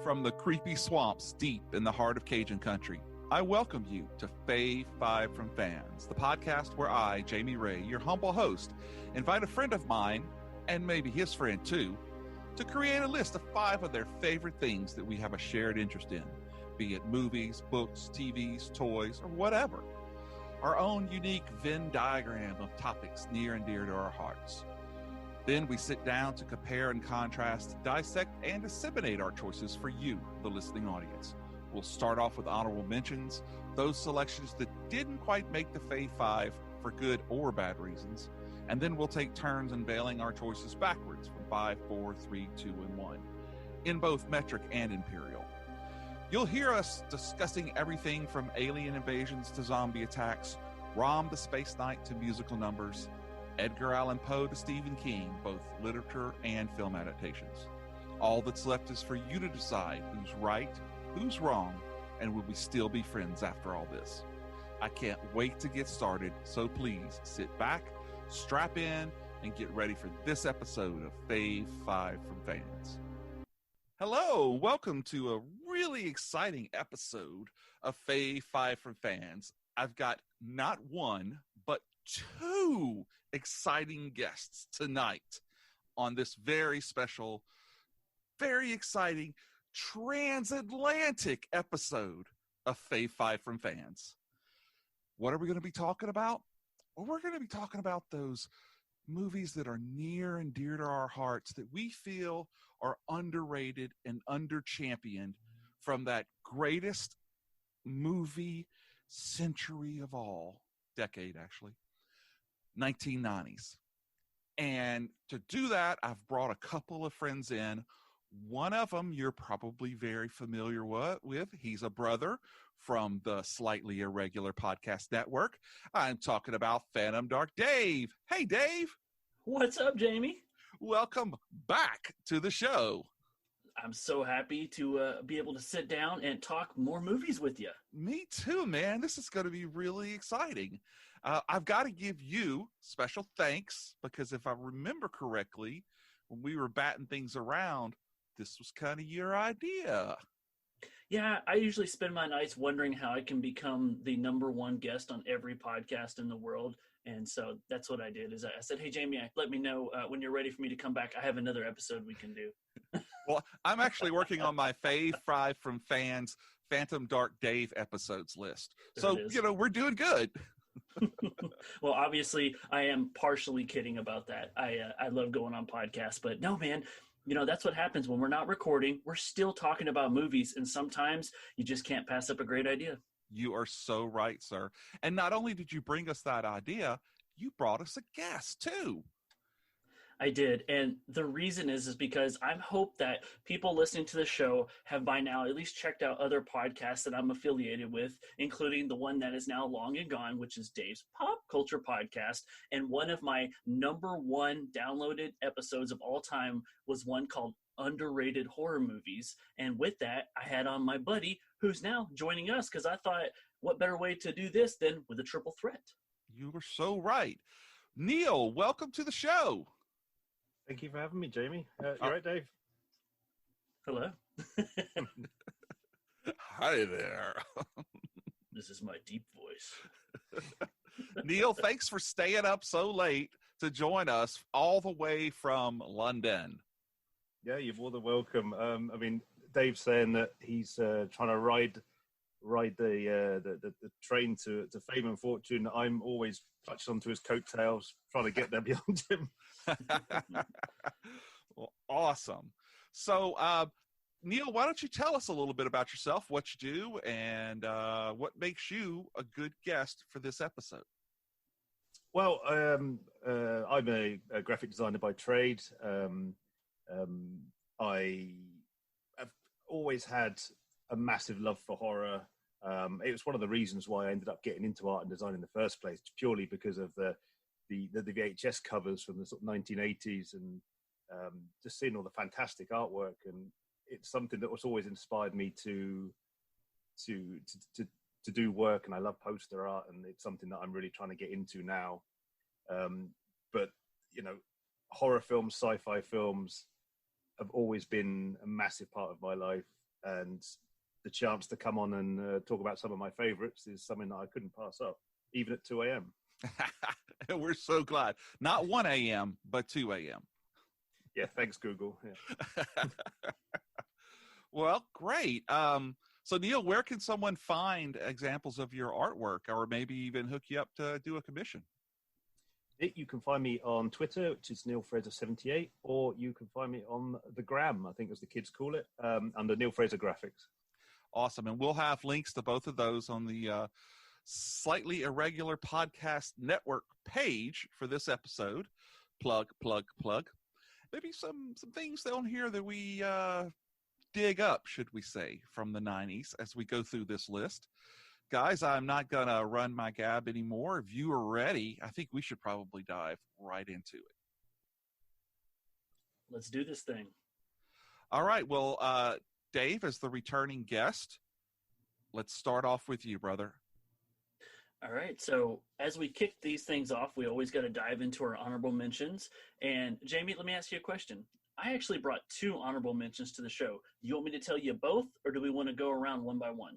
From the creepy swamps deep in the heart of Cajun country, I welcome you to Fave Five From Fans, the podcast where I, Jamie Ray, your humble host, invite a friend of mine, and maybe his friend too, to create a list of 5 of their favorite things that we have a shared interest in, be it movies, books, TVs, toys, or whatever. Our own unique Venn diagram of topics near and dear to our hearts. Then we sit down to compare and contrast, dissect, and disseminate our choices for you, the listening audience. We'll start off with honorable mentions, those selections that didn't quite make the Fave Five for good or bad reasons, and then we'll take turns unveiling our choices backwards from 5, 4, 3, 2, and 1, in both metric and imperial. You'll hear us discussing everything from alien invasions to zombie attacks, Rom to Space Knight to musical numbers, Edgar Allan Poe to Stephen King, both literature and film adaptations. All that's left is for you to decide who's right, who's wrong, and will we still be friends after all this. I can't wait to get started, so please sit back, strap in, and get ready for this episode of Fave Five From Fans. Hello, welcome to a really exciting episode of Fave Five From Fans. I've got not one, but 2 exciting guests tonight on this very special, very exciting transatlantic episode of Fave Five From Fans. What are we going to be talking about? Well, we're going to be talking about those movies that are near and dear to our hearts that we feel are underrated and under-championed from that greatest movie century of all, decade actually, 1990s. And to do that, I've brought a couple of friends in. One of them you're probably very familiar with. He's a brother from the Slightly Irregular Podcast Network. I'm talking about Phantom Dark Dave. Hey, Dave. What's up, Jamie? Welcome back to the show. I'm so happy to be able to sit down and talk more movies with you. Me too, man. This is going to be really exciting. I've got to give you special thanks because if I remember correctly, when we were batting things around, this was kind of your idea. Yeah, I usually spend my nights wondering how I can become the number one guest on every podcast in the world. And so that's what I did is I said, hey, Jamie, let me know when you're ready for me to come back. I have another episode we can do. Well, I'm actually working on my Fave Five From Fans Phantom Dark Dave episodes list. So, we're doing good. Well, obviously, I am partially kidding about that. I love going on podcasts, but no, man, that's what happens when we're not recording. We're still talking about movies, and sometimes you just can't pass up a great idea. You are so right, sir. And not only did you bring us that idea, you brought us a guest, too. I did. And the reason is because I hope that people listening to the show have by now at least checked out other podcasts that I'm affiliated with, including the one that is now long and gone, which is Dave's Pop Culture Podcast. And one of my number 1 downloaded episodes of all time was one called Underrated Horror Movies. And with that, I had on my buddy who's now joining us because I thought, what better way to do this than with a triple threat? You were so right. Neil, welcome to the show. Thank you for having me, Jamie. You right, Dave? Hello. Hi there. This is my deep voice. Neil, thanks for staying up so late to join us all the way from London. Yeah, you're more than welcome. Dave's saying that he's trying to ride the train to fame and fortune. I'm always clutched onto his coattails, trying to get there beyond him. Well, awesome. So, Neil, why don't you tell us a little bit about yourself, what you do, and what makes you a good guest for this episode? Well, I'm a graphic designer by trade. I have always had a massive love for horror. It was one of the reasons why I ended up getting into art and design in the first place, purely because of the VHS covers from the sort of 1980s and just seeing all the fantastic artwork. And it's something that was always inspired me to do work. And I love poster art, and it's something that I'm really trying to get into now. But horror films, sci-fi films have always been a massive part of my life. and the chance to come on and talk about some of my favorites is something that I couldn't pass up, even at 2 a.m. We're so glad. Not 1 a.m., but 2 a.m. Yeah, thanks, Google. Yeah. Well, great. So, Neil, where can someone find examples of your artwork, or maybe even hook you up to do a commission? You can find me on Twitter, which is Neil Fraser78, or you can find me on the Gram, I think as the kids call it, under Neil Fraser Graphics. Awesome. And we'll have links to both of those on the Slightly Irregular Podcast Network page for this episode. Plug. Maybe some things down here that we dig up, should we say, from the 90s as we go through this list. Guys, I'm not going to run my gab anymore. If you are ready, I think we should probably dive right into it. Let's do this thing. All right. Well, Dave, as the returning guest, let's start off with you, brother. All right. So as we kick these things off, we always got to dive into our honorable mentions. And Jamie, let me ask you a question. I actually brought 2 honorable mentions to the show. Do you want me to tell you both, or do we want to go around one by one?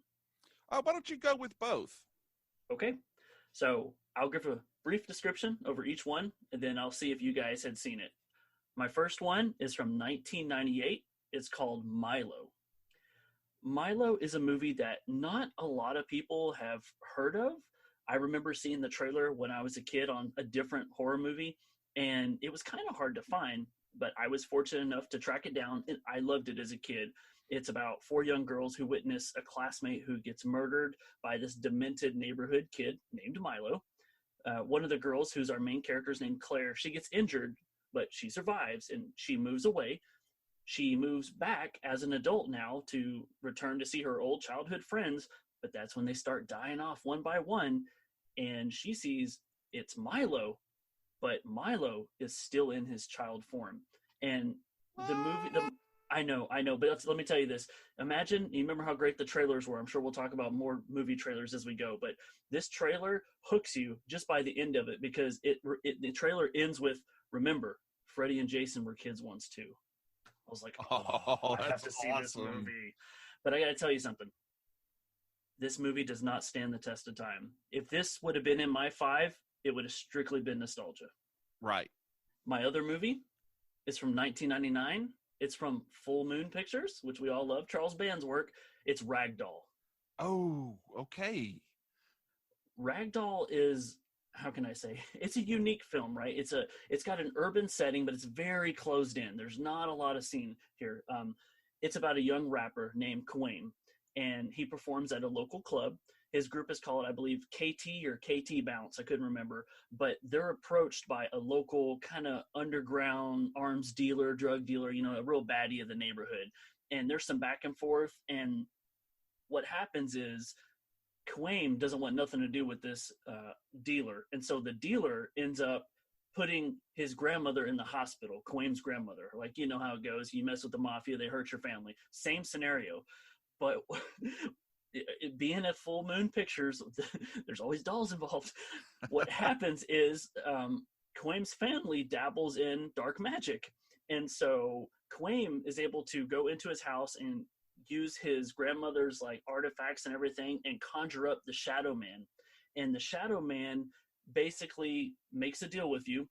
Why don't you go with both? Okay. So I'll give a brief description over each one, and then I'll see if you guys had seen it. My first one is from 1998. It's called Milo. Milo is a movie that not a lot of people have heard of. I remember seeing the trailer when I was a kid on a different horror movie, and it was kind of hard to find, but I was fortunate enough to track it down, and I loved it as a kid. It's about 4 young girls who witness a classmate who gets murdered by this demented neighborhood kid named Milo. One of the girls, who's our main character, is named Claire. She gets injured, but she survives, and she moves away. She moves back as an adult now to return to see her old childhood friends, but that's when they start dying off one by one, and she sees it's Milo, but Milo is still in his child form. And the movie, I know, but let me tell you this. Imagine, you remember how great the trailers were. I'm sure we'll talk about more movie trailers as we go, but this trailer hooks you just by the end of it, because the trailer ends with, remember, Freddie and Jason were kids once too. I was like, I have to see this movie. But I got to tell you something. This movie does not stand the test of time. If this would have been in my 5, it would have strictly been nostalgia. Right. My other movie is from 1999. It's from Full Moon Pictures, which we all love. Charles Band's work. It's Ragdoll. Oh, okay. Ragdoll is, how can I say? It's a unique film, right? It's got an urban setting, but it's very closed in. There's not a lot of scene here. It's about a young rapper named Kawain, and he performs at a local club. His group is called, I believe, KT or KT Bounce. I couldn't remember. But they're approached by a local kind of underground arms dealer, drug dealer, a real baddie of the neighborhood. And there's some back and forth. And what happens is Kawain doesn't want nothing to do with this dealer. And so the dealer ends up putting his grandmother in the hospital, Kawain's grandmother. Like, you know how it goes. You mess with the mafia, they hurt your family. Same scenario. But being at Full Moon Pictures, there's always dolls involved. What happens is Kawain's family dabbles in dark magic. And so Kawain is able to go into his house and use his grandmother's like artifacts and everything and conjure up the Shadow Man. And the Shadow Man basically makes a deal with you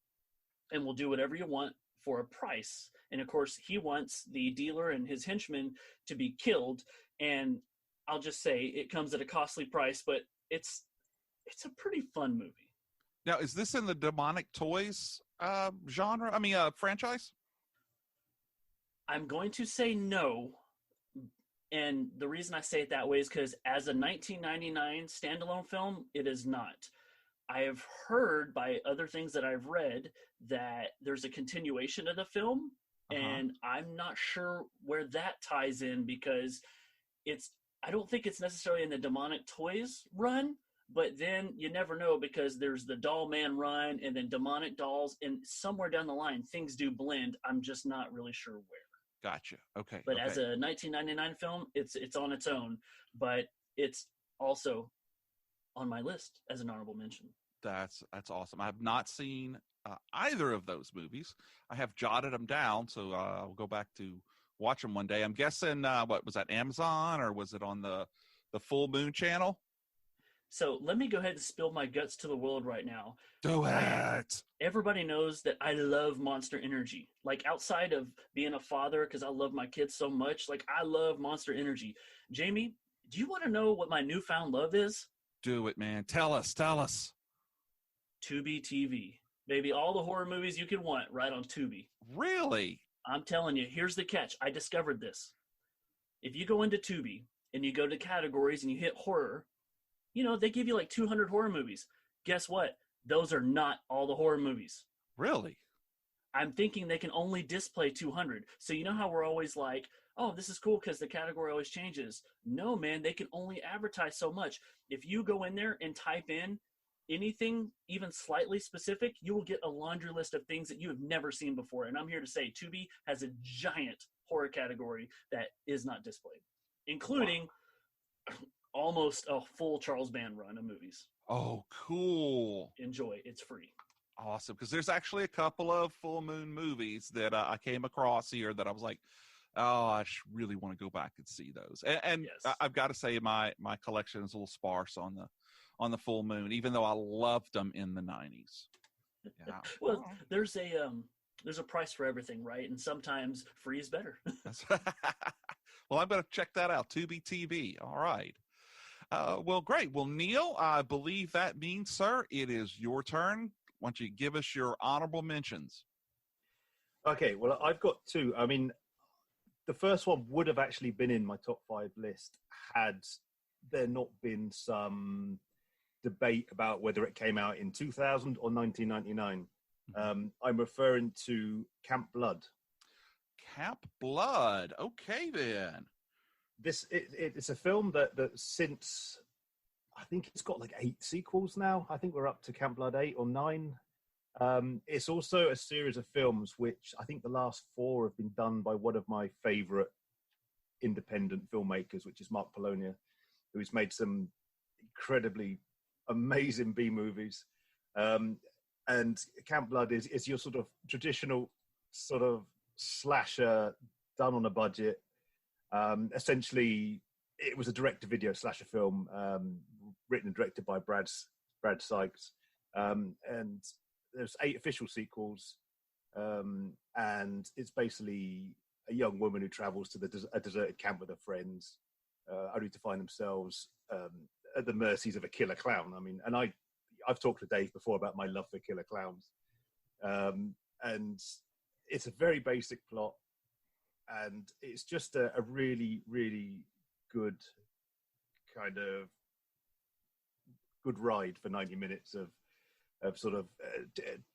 and will do whatever you want for a price. And of course, he wants the dealer and his henchmen to be killed. And I'll just say it comes at a costly price, but it's a pretty fun movie. Now, is this in the Demonic Toys genre? I mean, franchise? I'm going to say no. And the reason I say it that way is because as a 1999 standalone film, it is not. I have heard by other things that I've read that there's a continuation of the film, and I'm not sure where that ties in, because I don't think it's necessarily in the Demonic Toys run, but then you never know, because there's the Doll Man run and then Demonic Dolls, and somewhere down the line things do blend. I'm just not really sure where. Gotcha. Okay. But as a 1999 film, it's on its own, but it's also on my list as an honorable mention. That's awesome. I have not seen either of those movies. I have jotted them down, so I'll go back to watch them one day. I'm guessing, what was that, Amazon, or was it on the Full Moon channel? So let me go ahead and spill my guts to the world right now. Do it. Everybody knows that I love Monster Energy. Like, outside of being a father, because I love my kids so much, like, I love Monster Energy. Jamie, do you want to know what my newfound love is? Do it, man. Tell us. Tubi TV. Baby, all the horror movies you could want right on Tubi. Really? I'm telling you, here's the catch. I discovered this. If you go into Tubi and you go to categories and you hit horror, you know, they give you like 200 horror movies. Guess what? Those are not all the horror movies. Really? I'm thinking they can only display 200. So you know how we're always like, oh, this is cool because the category always changes. No, man, they can only advertise so much. If you go in there and type in anything even slightly specific, you will get a laundry list of things that you have never seen before. And I'm here to say Tubi has a giant horror category that is not displayed, including almost a full Charles Band run of movies. Oh, cool. Enjoy. It's free. Awesome. Because there's actually a couple of Full Moon movies that I came across here that I was like, oh, I really want to go back and see those. And Yes. I've got to say my collection is a little sparse on the Full Moon, even though I loved them in the 90s. Yeah. Well, there's a price for everything, right? And sometimes free is better. Well, I'm going to check that out. Tubi TV. All right. Well, great. Well, Neil, I believe that means, sir, it is your turn. Why don't you give us your honorable mentions? Okay, well, I've got two. I mean, the first one would have actually been in my top 5 list had there not been some debate about whether it came out in 2000 or 1999. I'm referring to Camp Blood. Camp Blood. Okay, then. It's a film that since, I think it's got like 8 sequels now. I think we're up to Camp Blood 8 or 9. It's also a series of films which I think the last 4 have been done by one of my favorite independent filmmakers, which is Mark Polonia, who's made some incredibly amazing B movies. And Camp Blood is your sort of traditional sort of slasher done on a budget. Essentially, it was a direct-to-video slasher film, written and directed by Brad Sykes, and there's 8 official sequels, and it's basically a young woman who travels to a deserted camp with her friends, only to find themselves at the mercies of a killer clown. I mean, and I've talked to Dave before about my love for killer clowns, and it's a very basic plot. And it's just a really, really good kind of good ride for 90 minutes of sort of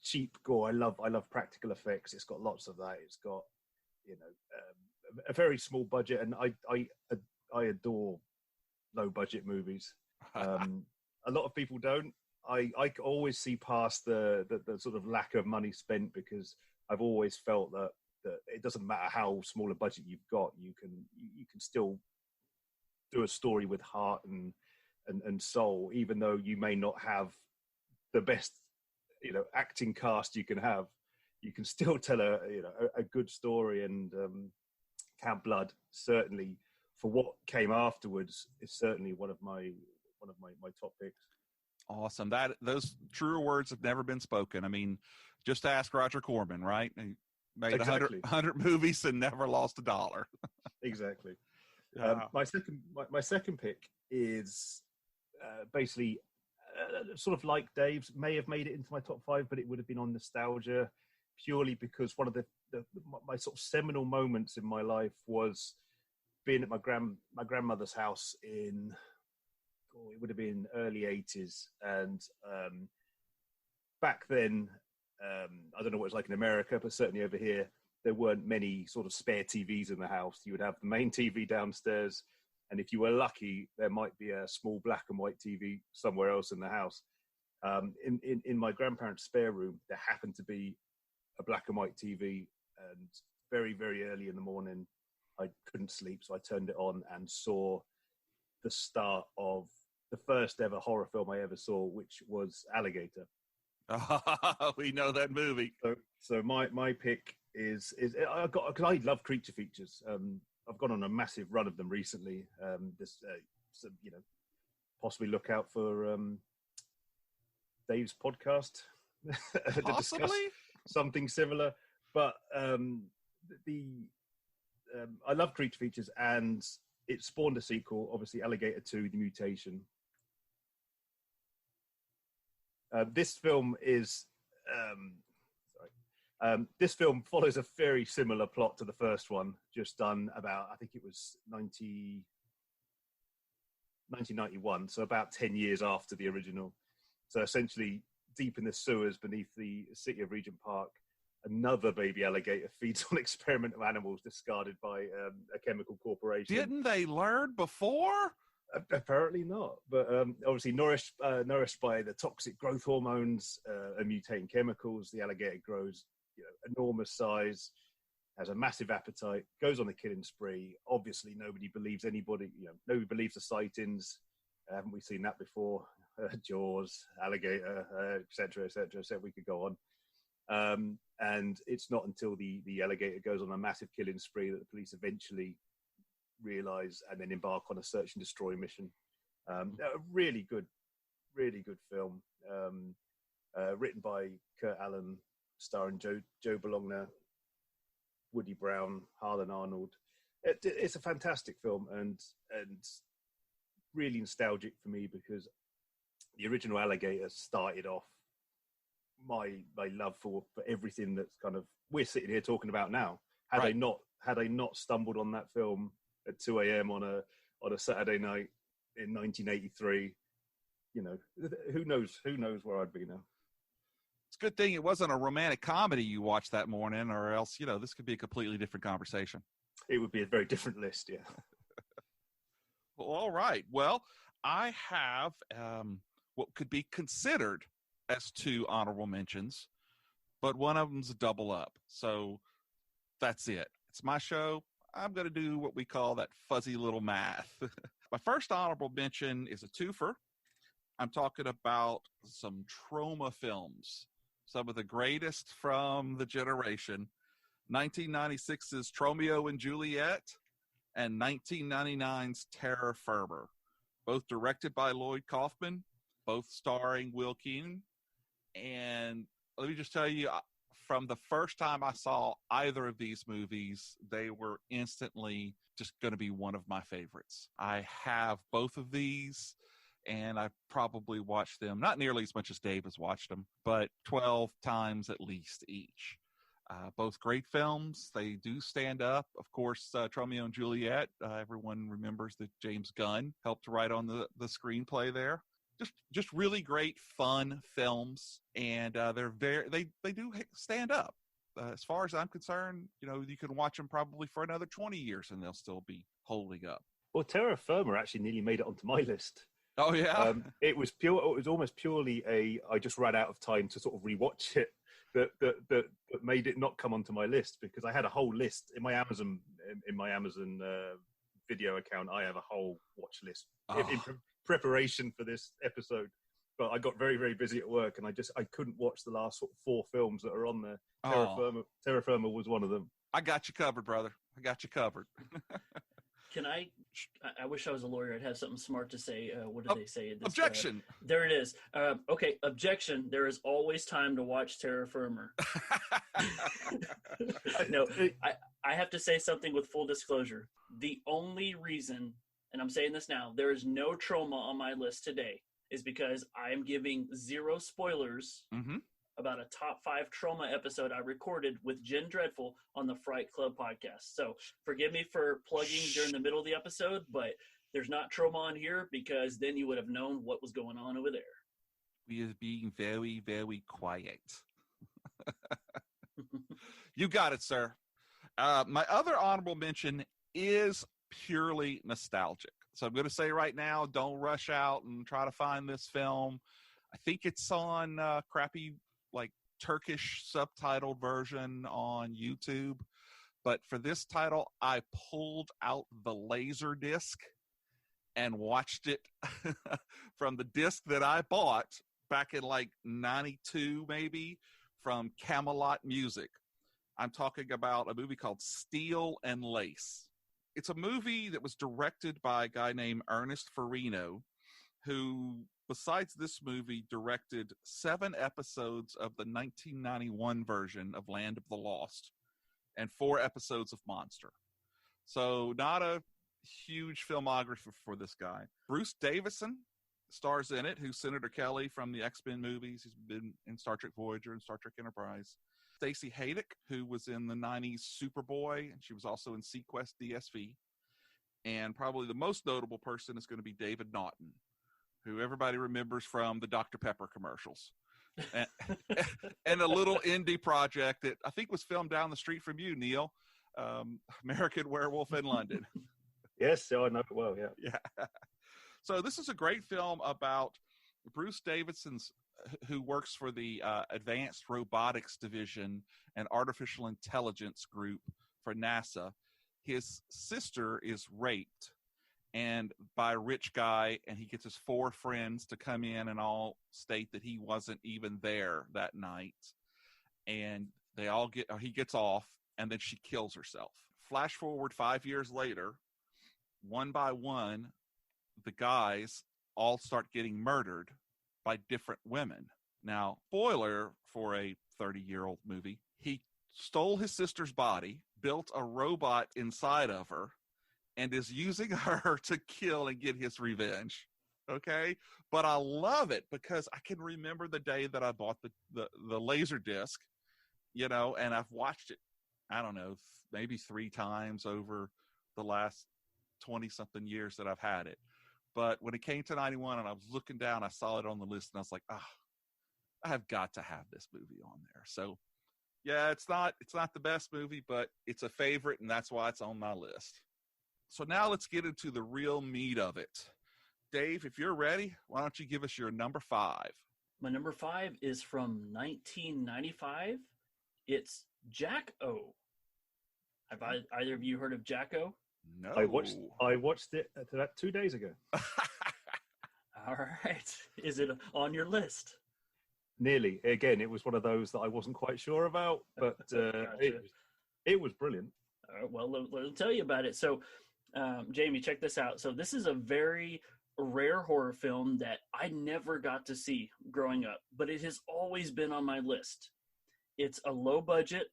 cheap gore. I love practical effects. It's got lots of that. It's got, you know, a very small budget, and I adore low budget movies. A lot of people don't. I always see past the sort of lack of money spent, because I've always felt that it doesn't matter how small a budget you've got, you can still do a story with heart and soul, even though you may not have the best, you know, acting cast you can have. You can still tell a good story. And Camp Blood, certainly for what came afterwards, is certainly one of my top picks. Awesome. Those truer words have never been spoken. I mean, just ask Roger Corman, right? He made Exactly. 100 movies and never lost $1. Exactly. Yeah. My second pick is basically sort of like Dave's. May have made it into my top 5, but it would have been on nostalgia, purely because one of my sort of seminal moments in my life was being at my grandmother's house in, it would have been early 80s, and back then, I don't know what it's like in America, but certainly over here, there weren't many sort of spare TVs in the house. You would have the main TV downstairs, and if you were lucky, there might be a small black and white TV somewhere else in the house. In my grandparents' spare room, there happened to be a black and white TV, and very, very early in the morning, I couldn't sleep, so I turned it on and saw the start of the first ever horror film I ever saw, which was Alligator. We know that movie. So my pick is because I love creature features. I've gone on a massive run of them recently. So, possibly look out for Dave's podcast to discuss something similar. But I love creature features, and it spawned a sequel, obviously Alligator 2, The Mutation. This film is this film follows a very similar plot to the first one, just done about, I think it was 1991, so about 10 years after the original. So essentially, deep in the sewers beneath the city of Regent Park, another baby alligator feeds on experimental animals discarded by a chemical corporation. Didn't they learn before? Apparently not, but obviously nourished by the toxic growth hormones and mutating chemicals, the alligator grows enormous size, has a massive appetite, goes on a killing spree. Obviously, nobody believes anybody. Nobody believes the sightings. Haven't we seen that before? Jaws, alligator, etc., etc. So we could go on. And it's not until the alligator goes on a massive killing spree that the police eventually realize and then embark on a search and destroy mission. A really good film, written by Kurt Allen, starring Joe Bologna, Woody Brown, Harlan Arnold. It's a fantastic film and really nostalgic for me, because the original Alligator started off my love for everything that's kind of we're sitting here talking about now. Had I not stumbled on that film at 2 a.m. on a Saturday night in 1983, who knows where I'd be now. It's a good thing it wasn't a romantic comedy you watched that morning, or else, this could be a completely different conversation. It would be a very different list, yeah. Well, all right. Well, I have what could be considered as 2 honorable mentions, but one of them's a double up. So that's it. It's my show. I'm going to do what we call that fuzzy little math. My first honorable mention is a twofer. I'm talking about some trauma films, some of the greatest from the generation. 1996's Romeo and Juliet and 1999's Terra Firma, both directed by Lloyd Kaufman, both starring Will Keenan. And let me just tell you, from the first time I saw either of these movies, they were instantly just going to be one of my favorites. I have both of these, and I probably watched them, not nearly as much as Dave has watched them, but 12 times at least each. Both great films. They do stand up. Of course, Romeo and Juliet, everyone remembers that James Gunn helped write on the screenplay there. Just really great, fun films, and they do stand up. As far as I'm concerned, you can watch them probably for another 20 years and they'll still be holding up. Well, Terra Firma actually nearly made it onto my list. Oh yeah, it was almost purely I just ran out of time to sort of rewatch it that made it not come onto my list, because I had a whole list in my Amazon video account. I have a whole watch list in preparation for this episode, but I got very, very busy at work and I couldn't watch the last sort of 4 films that are on there. Terra Firma was one of them. I got you covered, brother. I got you covered. Can I wish I was a lawyer. I'd have something smart to say. What do they say? Objection. There it is. Okay, objection. There is always time to watch Terra Firma. No, I have to say something with full disclosure. The only reason, and I'm saying this now, there is no trauma on my list today, is because I am giving 0 spoilers about a top 5 trauma episode I recorded with Jen Dreadful on the Fright Club podcast. So forgive me for plugging during the middle of the episode, but there's not trauma on here, because then you would have known what was going on over there. We are being very, very quiet. You got it, sir. My other honorable mention is purely nostalgic. So I'm going to say right now, don't rush out and try to find this film. I think it's on crappy, Turkish subtitled version on YouTube. But for this title, I pulled out the laser disc and watched it from the disc that I bought back in 92 maybe, from Camelot Music. I'm talking about a movie called Steel and Lace. It's a movie that was directed by a guy named Ernest Farino, who, besides this movie, directed 7 episodes of the 1991 version of Land of the Lost and 4 episodes of Monster. So not a huge filmography for this guy. Bruce Davison stars in it, who's Senator Kelly from the X-Men movies. He's been in Star Trek Voyager and Star Trek Enterprise. Stacey Haydick, who was in the 90s Superboy, and she was also in Sequest DSV. And probably the most notable person is going to be David Naughton, who everybody remembers from the Dr. Pepper commercials. And a little indie project that I think was filmed down the street from you, Neil, American Werewolf in London. Yes, I know it well, yeah. Yeah. So this is a great film about Bruce Davidson's, who works for the Advanced Robotics Division and Artificial Intelligence Group for NASA. His sister is raped and by a rich guy, and he gets his 4 friends to come in and all state that he wasn't even there that night. And they all he gets off, and then she kills herself. Flash forward 5 years later, one by one, the guys all start getting murdered by different women. Now, spoiler for a 30-year-old movie, he stole his sister's body, built a robot inside of her, and is using her to kill and get his revenge. Okay? But I love it because I can remember the day that I bought the laser disc, and I've watched it, I don't know, maybe 3 times over the last 20-something years that I've had it. But when it came to 91 and I was looking down, I saw it on the list and I was like, I have got to have this movie on there. So, yeah, it's not the best movie, but it's a favorite, and that's why it's on my list. So now let's get into the real meat of it. Dave, if you're ready, why don't you give us your number 5? My number 5 is from 1995. It's Jack-O. Have either of you heard of Jack-O? No. I watched it 2 days ago. All right. Is it on your list? Nearly. Again, it was one of those that I wasn't quite sure about, but Gotcha. it was brilliant. All right, well, let me tell you about it. So, Jamie, check this out. So this is a very rare horror film that I never got to see growing up, but it has always been on my list. It's a low-budget,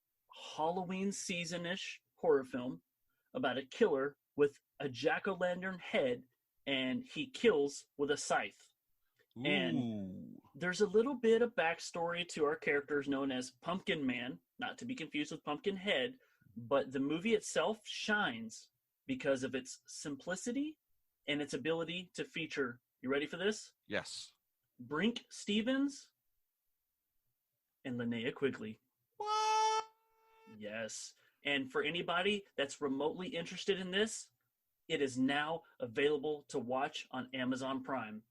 Halloween season-ish horror film about a killer with a jack-o'-lantern head, and he kills with a scythe. Ooh. And there's a little bit of backstory to our characters known as Pumpkin Man, not to be confused with Pumpkin Head, but the movie itself shines because of its simplicity and its ability to feature, you ready for this? Yes. Brink Stevens and Linnea Quigley. What? Yes. And for anybody that's remotely interested in this, it is now available to watch on Amazon Prime.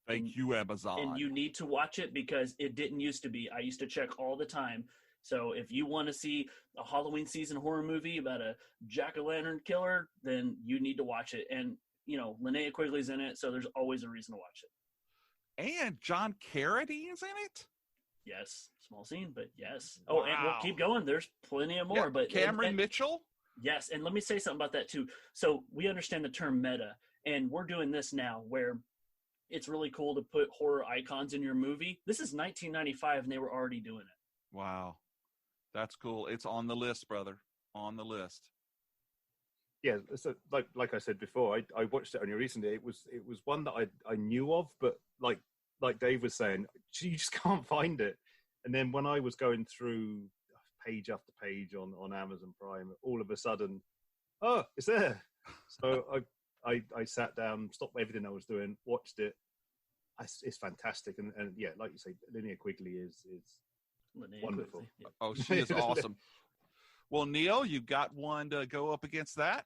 Thank you, Amazon. And you need to watch it because it didn't used to be. I used to check all the time. So if you want to see a Halloween season horror movie about a jack-o'-lantern killer, then you need to watch it. And, Linnea Quigley's in it, so there's always a reason to watch it. And John Carradine is in it? Yes. Small scene, but yes. Wow. Oh, and we'll keep going. There's plenty of more. Yeah, but Cameron Mitchell? Yes, and let me say something about that too. So we understand the term meta, and we're doing this now where it's really cool to put horror icons in your movie. This is 1995, and they were already doing it. Wow. That's cool. It's on the list, brother. On the list. Yeah, so like I said before, I watched it only recently. It was one that I knew of, but like Dave was saying, you just can't find it. And then when I was going through page after page on Amazon Prime, all of a sudden, oh, it's there. So I sat down, stopped everything I was doing, watched it. It's fantastic, and yeah, like you say, Linnea Quigley is wonderful. Quigley, yeah. Oh, she is awesome. Well, Neil, you got one to go up against that?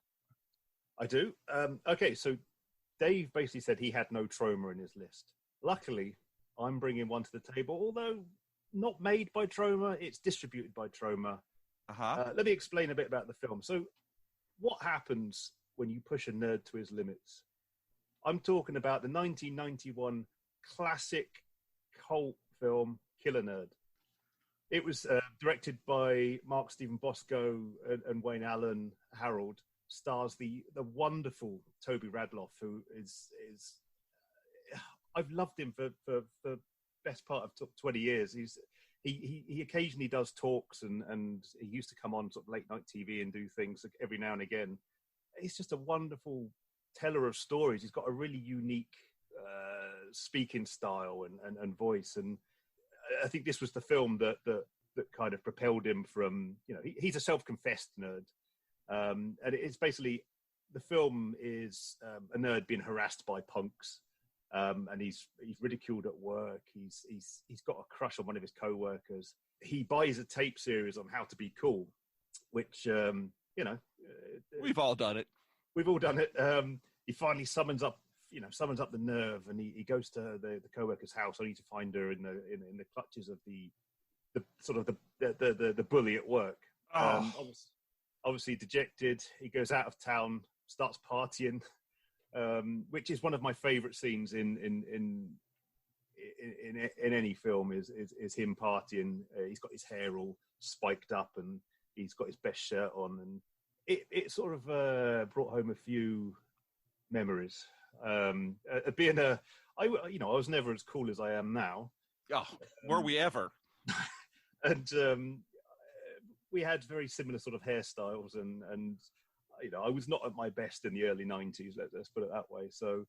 I do. Okay, so Dave basically said he had no Troma in his list. Luckily, I'm bringing one to the table, although not made by Troma, it's distributed by Troma. Let me explain a bit about the film. So what happens when you push a nerd to his limits? I'm talking about the 1991 classic cult film Killer Nerd. It was directed by Mark Stephen Bosco and Wayne Allen Harold. Stars the wonderful Toby Radloff, who is I've loved him for best part of 20 years. He occasionally does talks and he used to come on sort of late night TV and do things every now and again. He's just a wonderful teller of stories. He's got a really unique speaking style and voice, and I think this was the film that kind of propelled him from, he's a self-confessed nerd, and it's basically, the film is a nerd being harassed by punks, and he's ridiculed at work. He's got a crush on one of his co-workers. He buys a tape series on how to be cool, which we've all done it. We've all done it. He finally summons up the nerve, and he goes to the co-worker's house only to find her in the clutches of the bully at work. Obviously dejected, he goes out of town, starts partying, which is one of my favorite scenes in any film is him partying. He's got his hair all spiked up and he's got his best shirt on, and it sort of brought home a few memories. I was never as cool as I am now. Oh, were we ever? And we had very similar sort of hairstyles, and I was not at my best in the early 90s. Let's put it that way. So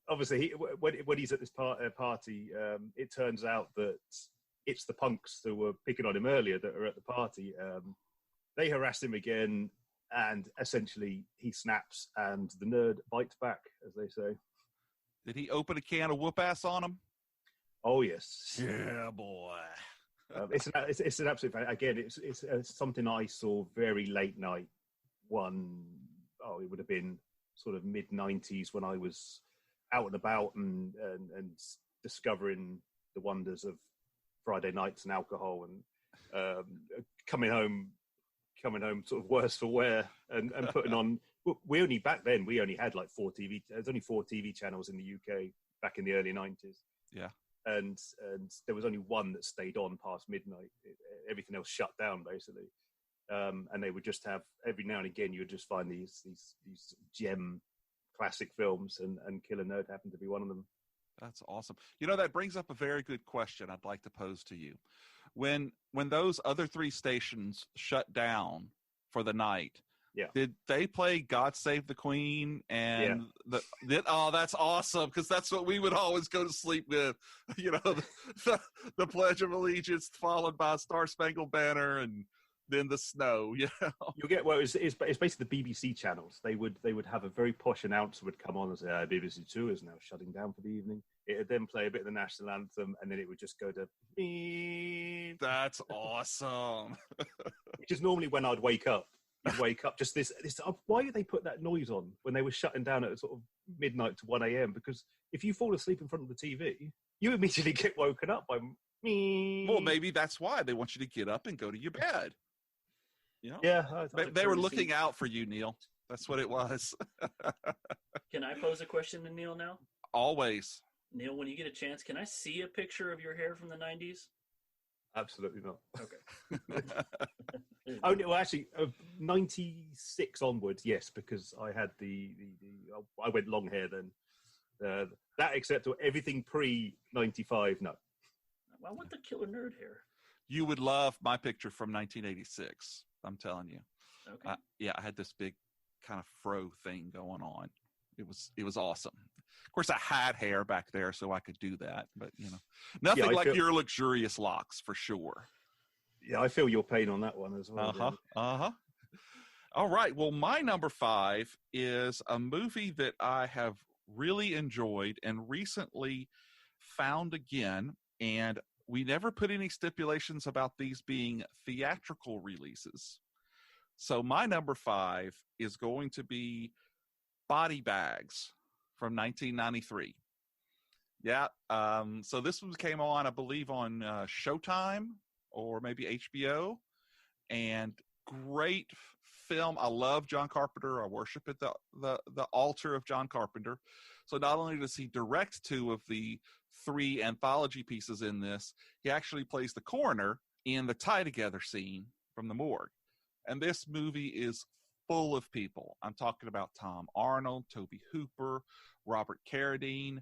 obviously, when he's at this party, it turns out that it's the punks who were picking on him earlier that are at the party. They harass him again, and essentially he snaps, and the nerd bites back, as they say. Did he open a can of whoop ass on him? Oh yes. Yeah, boy. It's an absolute fact. Again, it's something I saw very late night. It would have been sort of mid 90s when I was out and about and discovering the wonders of Friday nights and alcohol, and coming home sort of worse for wear, and putting on. We only had like 4 TV. There's only 4 TV channels in the UK back in the early 90s. Yeah. And there was only one that stayed on past midnight. Everything else shut down, basically. And they would just have, every now and again, you would just find these gem classic films, and Killer Nerd happened to be one of them. That's awesome. That brings up a very good question I'd like to pose to you. When those other 3 stations shut down for the night, yeah, did they play God Save the Queen? And that's awesome, because that's what we would always go to sleep with. The Pledge of Allegiance followed by Star Spangled Banner, and then the snow. You'll get it's basically the BBC channels. They would have a very posh announcer would come on and say, BBC Two is now shutting down for the evening. It would then play a bit of the national anthem, and then it would just go to beep. That's awesome. Which is normally when I'd wake up. You'd wake up just this. Why did they put that noise on when they were shutting down at sort of midnight to 1 a.m? Because if you fall asleep in front of the TV, you immediately get woken up by me. Well, maybe that's why they want you to get up and go to your bed. Yeah, they were looking out for you, Neil. That's what it was. Can I pose a question to Neil now? Always. Neil, when you get a chance, can I see a picture of your hair from the 90s? Absolutely not. Okay. Well, actually, 96 onwards, yes, because I had I went long hair then. That except everything pre-95, no. I want the Killer Nerd hair. You would love my picture from 1986. I'm telling you. Okay. I had this big kind of fro thing going on. It was awesome. Of course, I had hair back there, so I could do that. But nothing like your luxurious locks for sure. Yeah, I feel your pain on that one as well. All right. Well, my number 5 is a movie that I have really enjoyed and recently found again, and we never put any stipulations about these being theatrical releases. So my number 5 is going to be Body Bags from 1993. Yeah. So this one came on, I believe, on Showtime or maybe HBO. And great film. I love John Carpenter. I worship at the altar of John Carpenter. So not only does he direct 2 of the 3 anthology pieces in this, he actually plays the coroner in the tie together scene from the morgue. And this movie is full of people. I'm talking about Tom Arnold, Toby Hooper, Robert Carradine,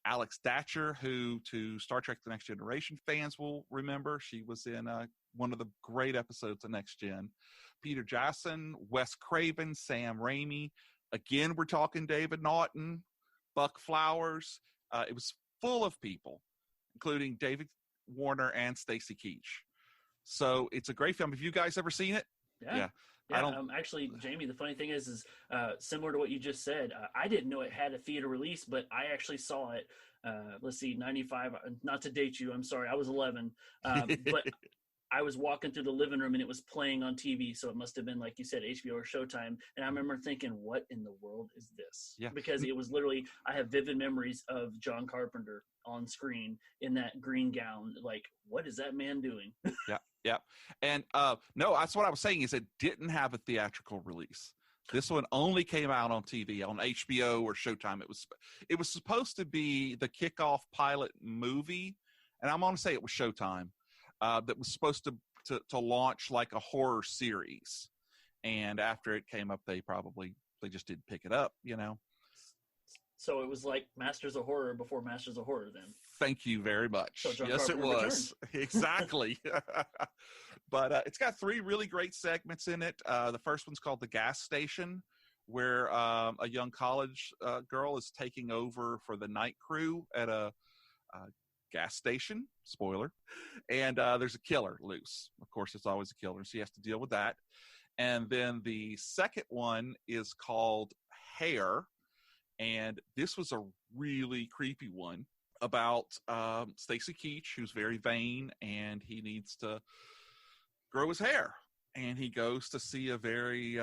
Alex Datcher, who to Star Trek The Next Generation fans will remember. She was in one of the great episodes of Next Gen. Peter Jackson, Wes Craven, Sam Raimi. Again, we're talking David Naughton, Buck Flowers. It was full of people, including David Warner and Stacy Keach. So it's a great film. Have you guys ever seen it? Yeah. Actually, Jamie, the funny thing is similar to what you just said. I didn't know it had a theater release, but I actually saw it. Let's see, 95. Not to date you, I'm sorry, I was 11. But I was walking through the living room and it was playing on TV, so it must have been, like you said, HBO or Showtime. And I remember thinking, "What in the world is this?" Yeah. Because it was literally, I have vivid memories of John Carpenter on screen in that green gown. Like, what is that man doing? Yeah. And no, that's what I was saying is it didn't have a theatrical release. This one only came out on TV, on HBO or Showtime. It was supposed to be the kickoff pilot movie, and I'm going to say it was Showtime, that was supposed to launch like a horror series. And after it came up, they just didn't pick it up, you know. So it was like Masters of Horror before Masters of Horror then. Thank you very much. So yes, it was. Exactly. But it's got 3 really great segments in it. The first one's called The Gas Station, where a young college girl is taking over for the night crew at a gas station. Spoiler. And there's a killer loose. Of course, it's always a killer, so she has to deal with that. And then the second one is called Hair. And this was a really creepy one about Stacy Keach, who's very vain, and he needs to grow his hair. And he goes to see a very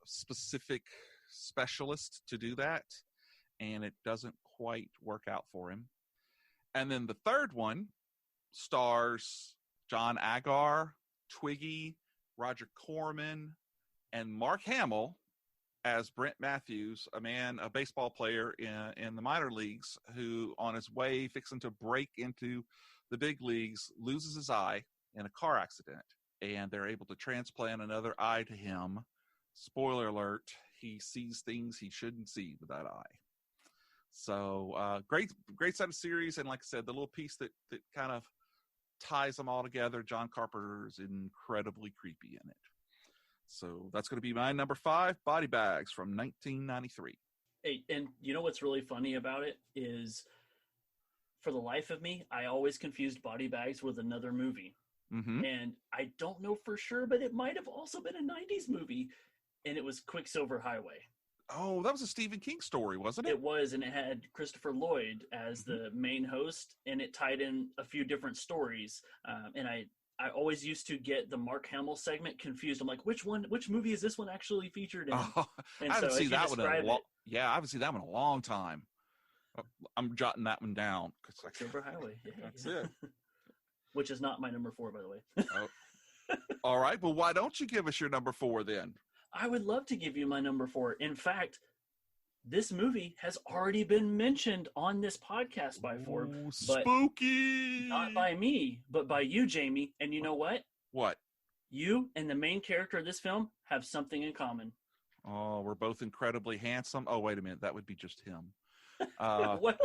specific specialist to do that, and it doesn't quite work out for him. And then the third one stars John Agar, Twiggy, Roger Corman, and Mark Hamill as Brent Matthews, a baseball player in the minor leagues, who on his way fixing to break into the big leagues loses his eye in a car accident, and they're able to transplant another eye to him. Spoiler alert, he sees things he shouldn't see with that eye. So great set of series, and like I said, the little piece that kind of ties them all together, John Carpenter is incredibly creepy in it. So that's going to be my number 5, Body Bags from 1993. Hey, and you know what's really funny about it is, for the life of me, I always confused Body Bags with another movie. Mm-hmm. And I don't know for sure, but it might have also been a 90's movie, and it was Quicksilver Highway. Oh, that was a Stephen King story, wasn't it? It was, and it had Christopher Lloyd as the main host, and it tied in a few different stories. And I always used to get the Mark Hamill segment confused. I'm like, which movie is this one actually featured in? Oh, and I haven't so seen that one I haven't seen that one in a long time. I'm jotting that one down. Quicksilver Highway. Yeah, that's it. Which is not my number 4, by the way. Oh. All right. Well, why don't you give us your number 4 then? I would love to give you my number 4. In fact, this movie has already been mentioned on this podcast by Forbes. Ooh, spooky! Not by me, but by you, Jamie. And you know what? What? You and the main character of this film have something in common. Oh, we're both incredibly handsome. Oh, wait a minute. That would be just him. Well,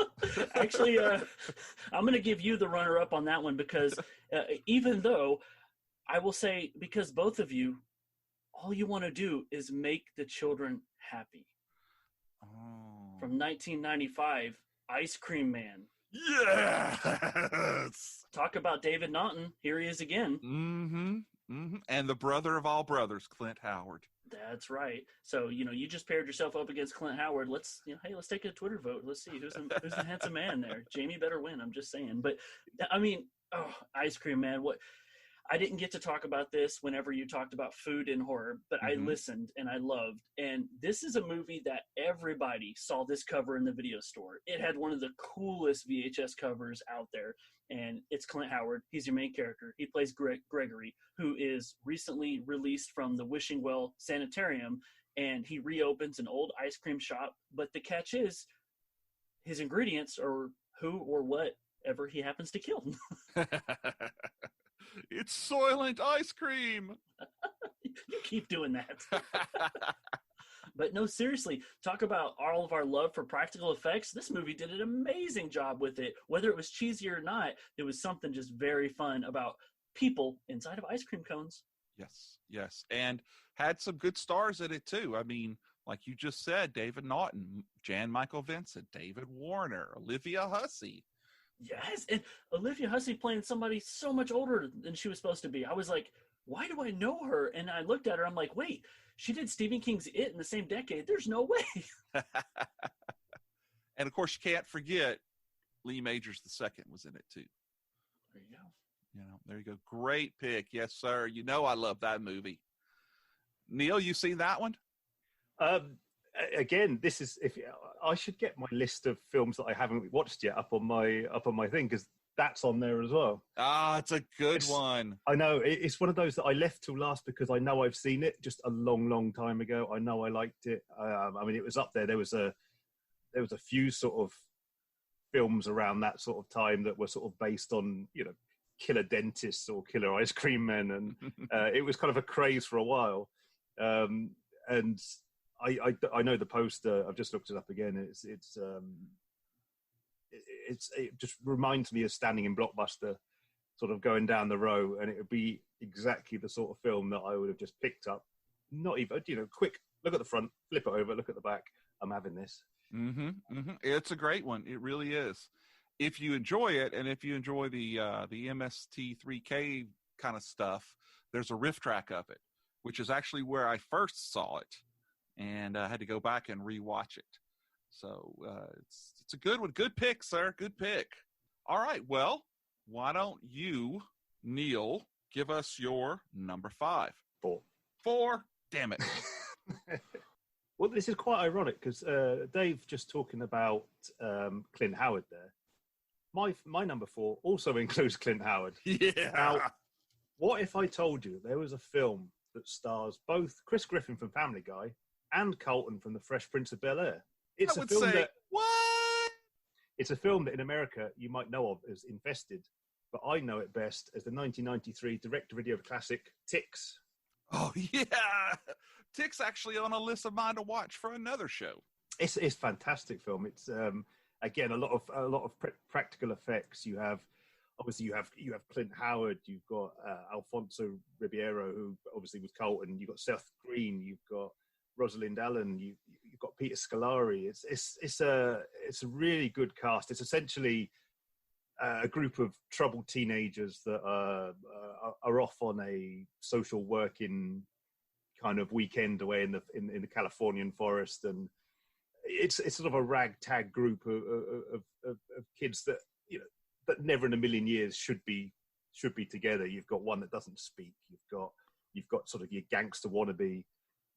actually, I'm going to give you the runner-up on that one because even though I will say, because both of you, all you want to do is make the children happy. Oh. From 1995, Ice Cream Man. Yes! Talk about David Naughton. Here he is again. Mm-hmm. Mm-hmm. And the brother of all brothers, Clint Howard. That's right. So, you just paired yourself up against Clint Howard. Let's take a Twitter vote. Let's see who's the handsome man there. Jamie better win. I'm just saying. But I mean, Ice Cream Man. What? I didn't get to talk about this whenever you talked about food and horror, but I listened and I loved. And this is a movie that everybody saw this cover in the video store. It had one of the coolest VHS covers out there. And it's Clint Howard. He's your main character. He plays Gregory, who is recently released from the Wishing Well Sanitarium. And he reopens an old ice cream shop. But the catch is his ingredients are who or whatever he happens to kill. It's Soylent ice cream. You keep doing that. But no, seriously, talk about all of our love for practical effects. This movie did an amazing job with it. Whether it was cheesy or not, it was something just very fun about people inside of ice cream cones. Yes. And had some good stars in it, too. I mean, like you just said, David Naughton, Jan Michael Vincent, David Warner, Olivia Hussey. Yes, and Olivia Hussey playing somebody so much older than she was supposed to be. I was like, why do I know her? And I looked at her, I'm like, wait, she did Stephen King's It in the same decade. There's no way. And, of course, you can't forget Lee Majors II was in it, too. There you go. There you go. Great pick. Yes, sir. You know I love that movie. Neil, you seen that one? Again, this is I should get my list of films that I haven't watched yet up on my thing, because that's on there as well. It's a good one. I know it's one of those that I left till last because I know I've seen it just a long time ago. I know I liked it. I mean, it was up there. There was a few sort of films around that sort of time that were sort of based on, killer dentists or killer ice cream men, and it was kind of a craze for a while. And I know the poster. I've just looked it up again. It just reminds me of standing in Blockbuster, sort of going down the row, and it would be exactly the sort of film that I would have just picked up. Not even, quick quick look at the front, flip it over, look at the back. I'm having this. Mm-hmm, mm-hmm. It's a great one. It really is. If you enjoy it, and if you enjoy the MST3K kind of stuff, there's a riff track of it, which is actually where I first saw it, and I had to go back and rewatch it. So it's a good one. Good pick, sir. Good pick. All right. Well, why don't you, Neil, give us your number 5? 4? Damn it. Well, this is quite ironic because Dave just talking about Clint Howard there. My number 4 also includes Clint Howard. Yeah. Now, what if I told you there was a film that stars both Chris Griffin from Family Guy and Colton from The Fresh Prince of Bel-Air? It's a film that, what? It's a film that in America you might know of as Infested, but I know it best as the 1993 direct-to-video classic Ticks. Oh yeah, Ticks actually on a list of mine to watch for another show. It's a fantastic film. It's again a lot of practical effects. You have Clint Howard. You've got Alfonso Ribeiro, who obviously was Colton. You've got Seth Green. You've got Rosalind Allen. You've got Peter Scolari. It's a really good cast. It's essentially a group of troubled teenagers that are off on a social working kind of weekend away in the Californian forest, and it's sort of a ragtag group of kids that that never in a million years should be together. You've got one that doesn't speak. You've got sort of your gangster wannabe.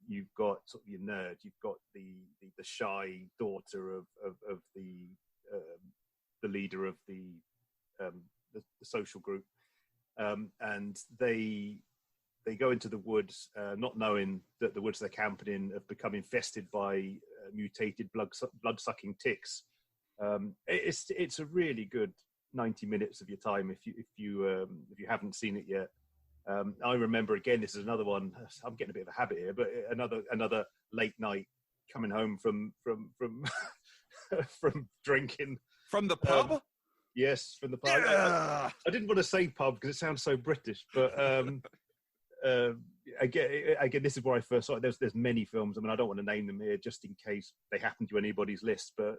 You've got sort of your nerd. You've got the shy daughter of the leader of the social group, and they go into the woods, not knowing that the woods they're camping in have become infested by mutated blood-sucking ticks. It's a really good 90 minutes of your time if you haven't seen it yet. I remember, again, this is another one. I'm getting a bit of a habit here, but another late night coming home from from drinking from the pub. Yes, from the pub. Yeah. I didn't want to say pub because it sounds so British, but again, this is where I first saw it. There's many films. I mean, I don't want to name them here just in case they happen to anybody's list. But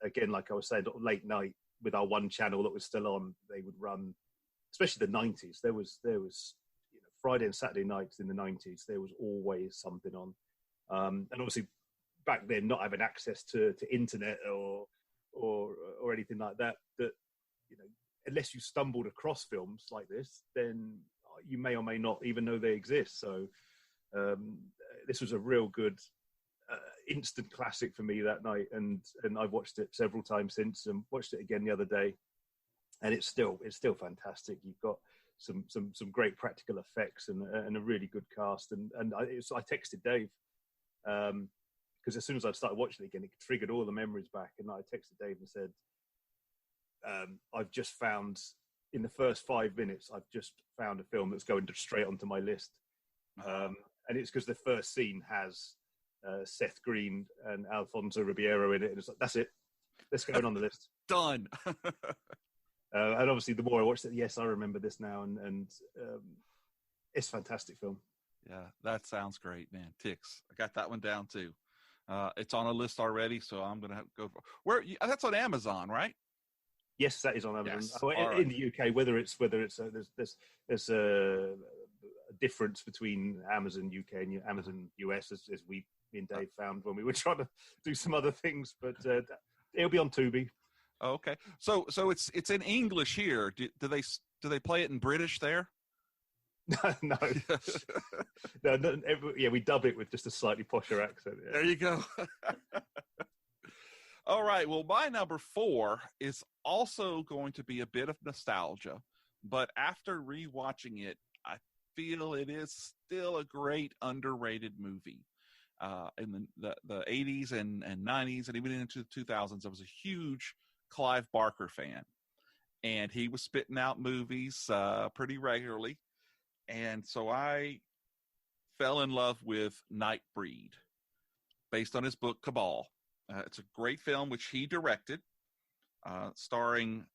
again, like I was saying, late night with our one channel that was still on, they would run, especially the 90s. There was Friday and Saturday nights in the 90s. There was always something on, and obviously back then, not having access to internet or anything like that, unless you stumbled across films like this, then you may or may not even know they exist. So this was a real good instant classic for me that night, and I've watched it several times since, and watched it again the other day, and it's still fantastic. You've got some great practical effects and a really good cast, and I texted Dave because as soon as I started watching it again, it triggered all the memories back, and I texted Dave and said, I've just found in the first 5 minutes, I've just found a film that's going straight onto my list. And it's because the first scene has Seth Green and Alfonso Ribeiro in it. And it's like, that's it. Let's go on the list. Done. And obviously, the more I watched it, yes, I remember this now. And it's a fantastic film. Yeah, that sounds great, man. Ticks. I got that one down, too. It's on a list already, so I'm going to go for that's on Amazon, right? Yes, that is on Amazon. Yes. In the UK, whether it's there's a difference between Amazon UK and Amazon US, as me and Dave found when we were trying to do some other things, but it'll be on Tubi. Okay, so it's in English here. Do they play it in British there? No. We dub it with just a slightly posher accent. Yeah. There you go. All right. Well, my number 4 is also going to be a bit of nostalgia, but after rewatching it, I feel it is still a great underrated movie. In the 80s and 90s and even into the 2000s, I was a huge Clive Barker fan, and he was spitting out movies pretty regularly. And so I fell in love with Nightbreed, based on his book Cabal. It's a great film which he directed, starring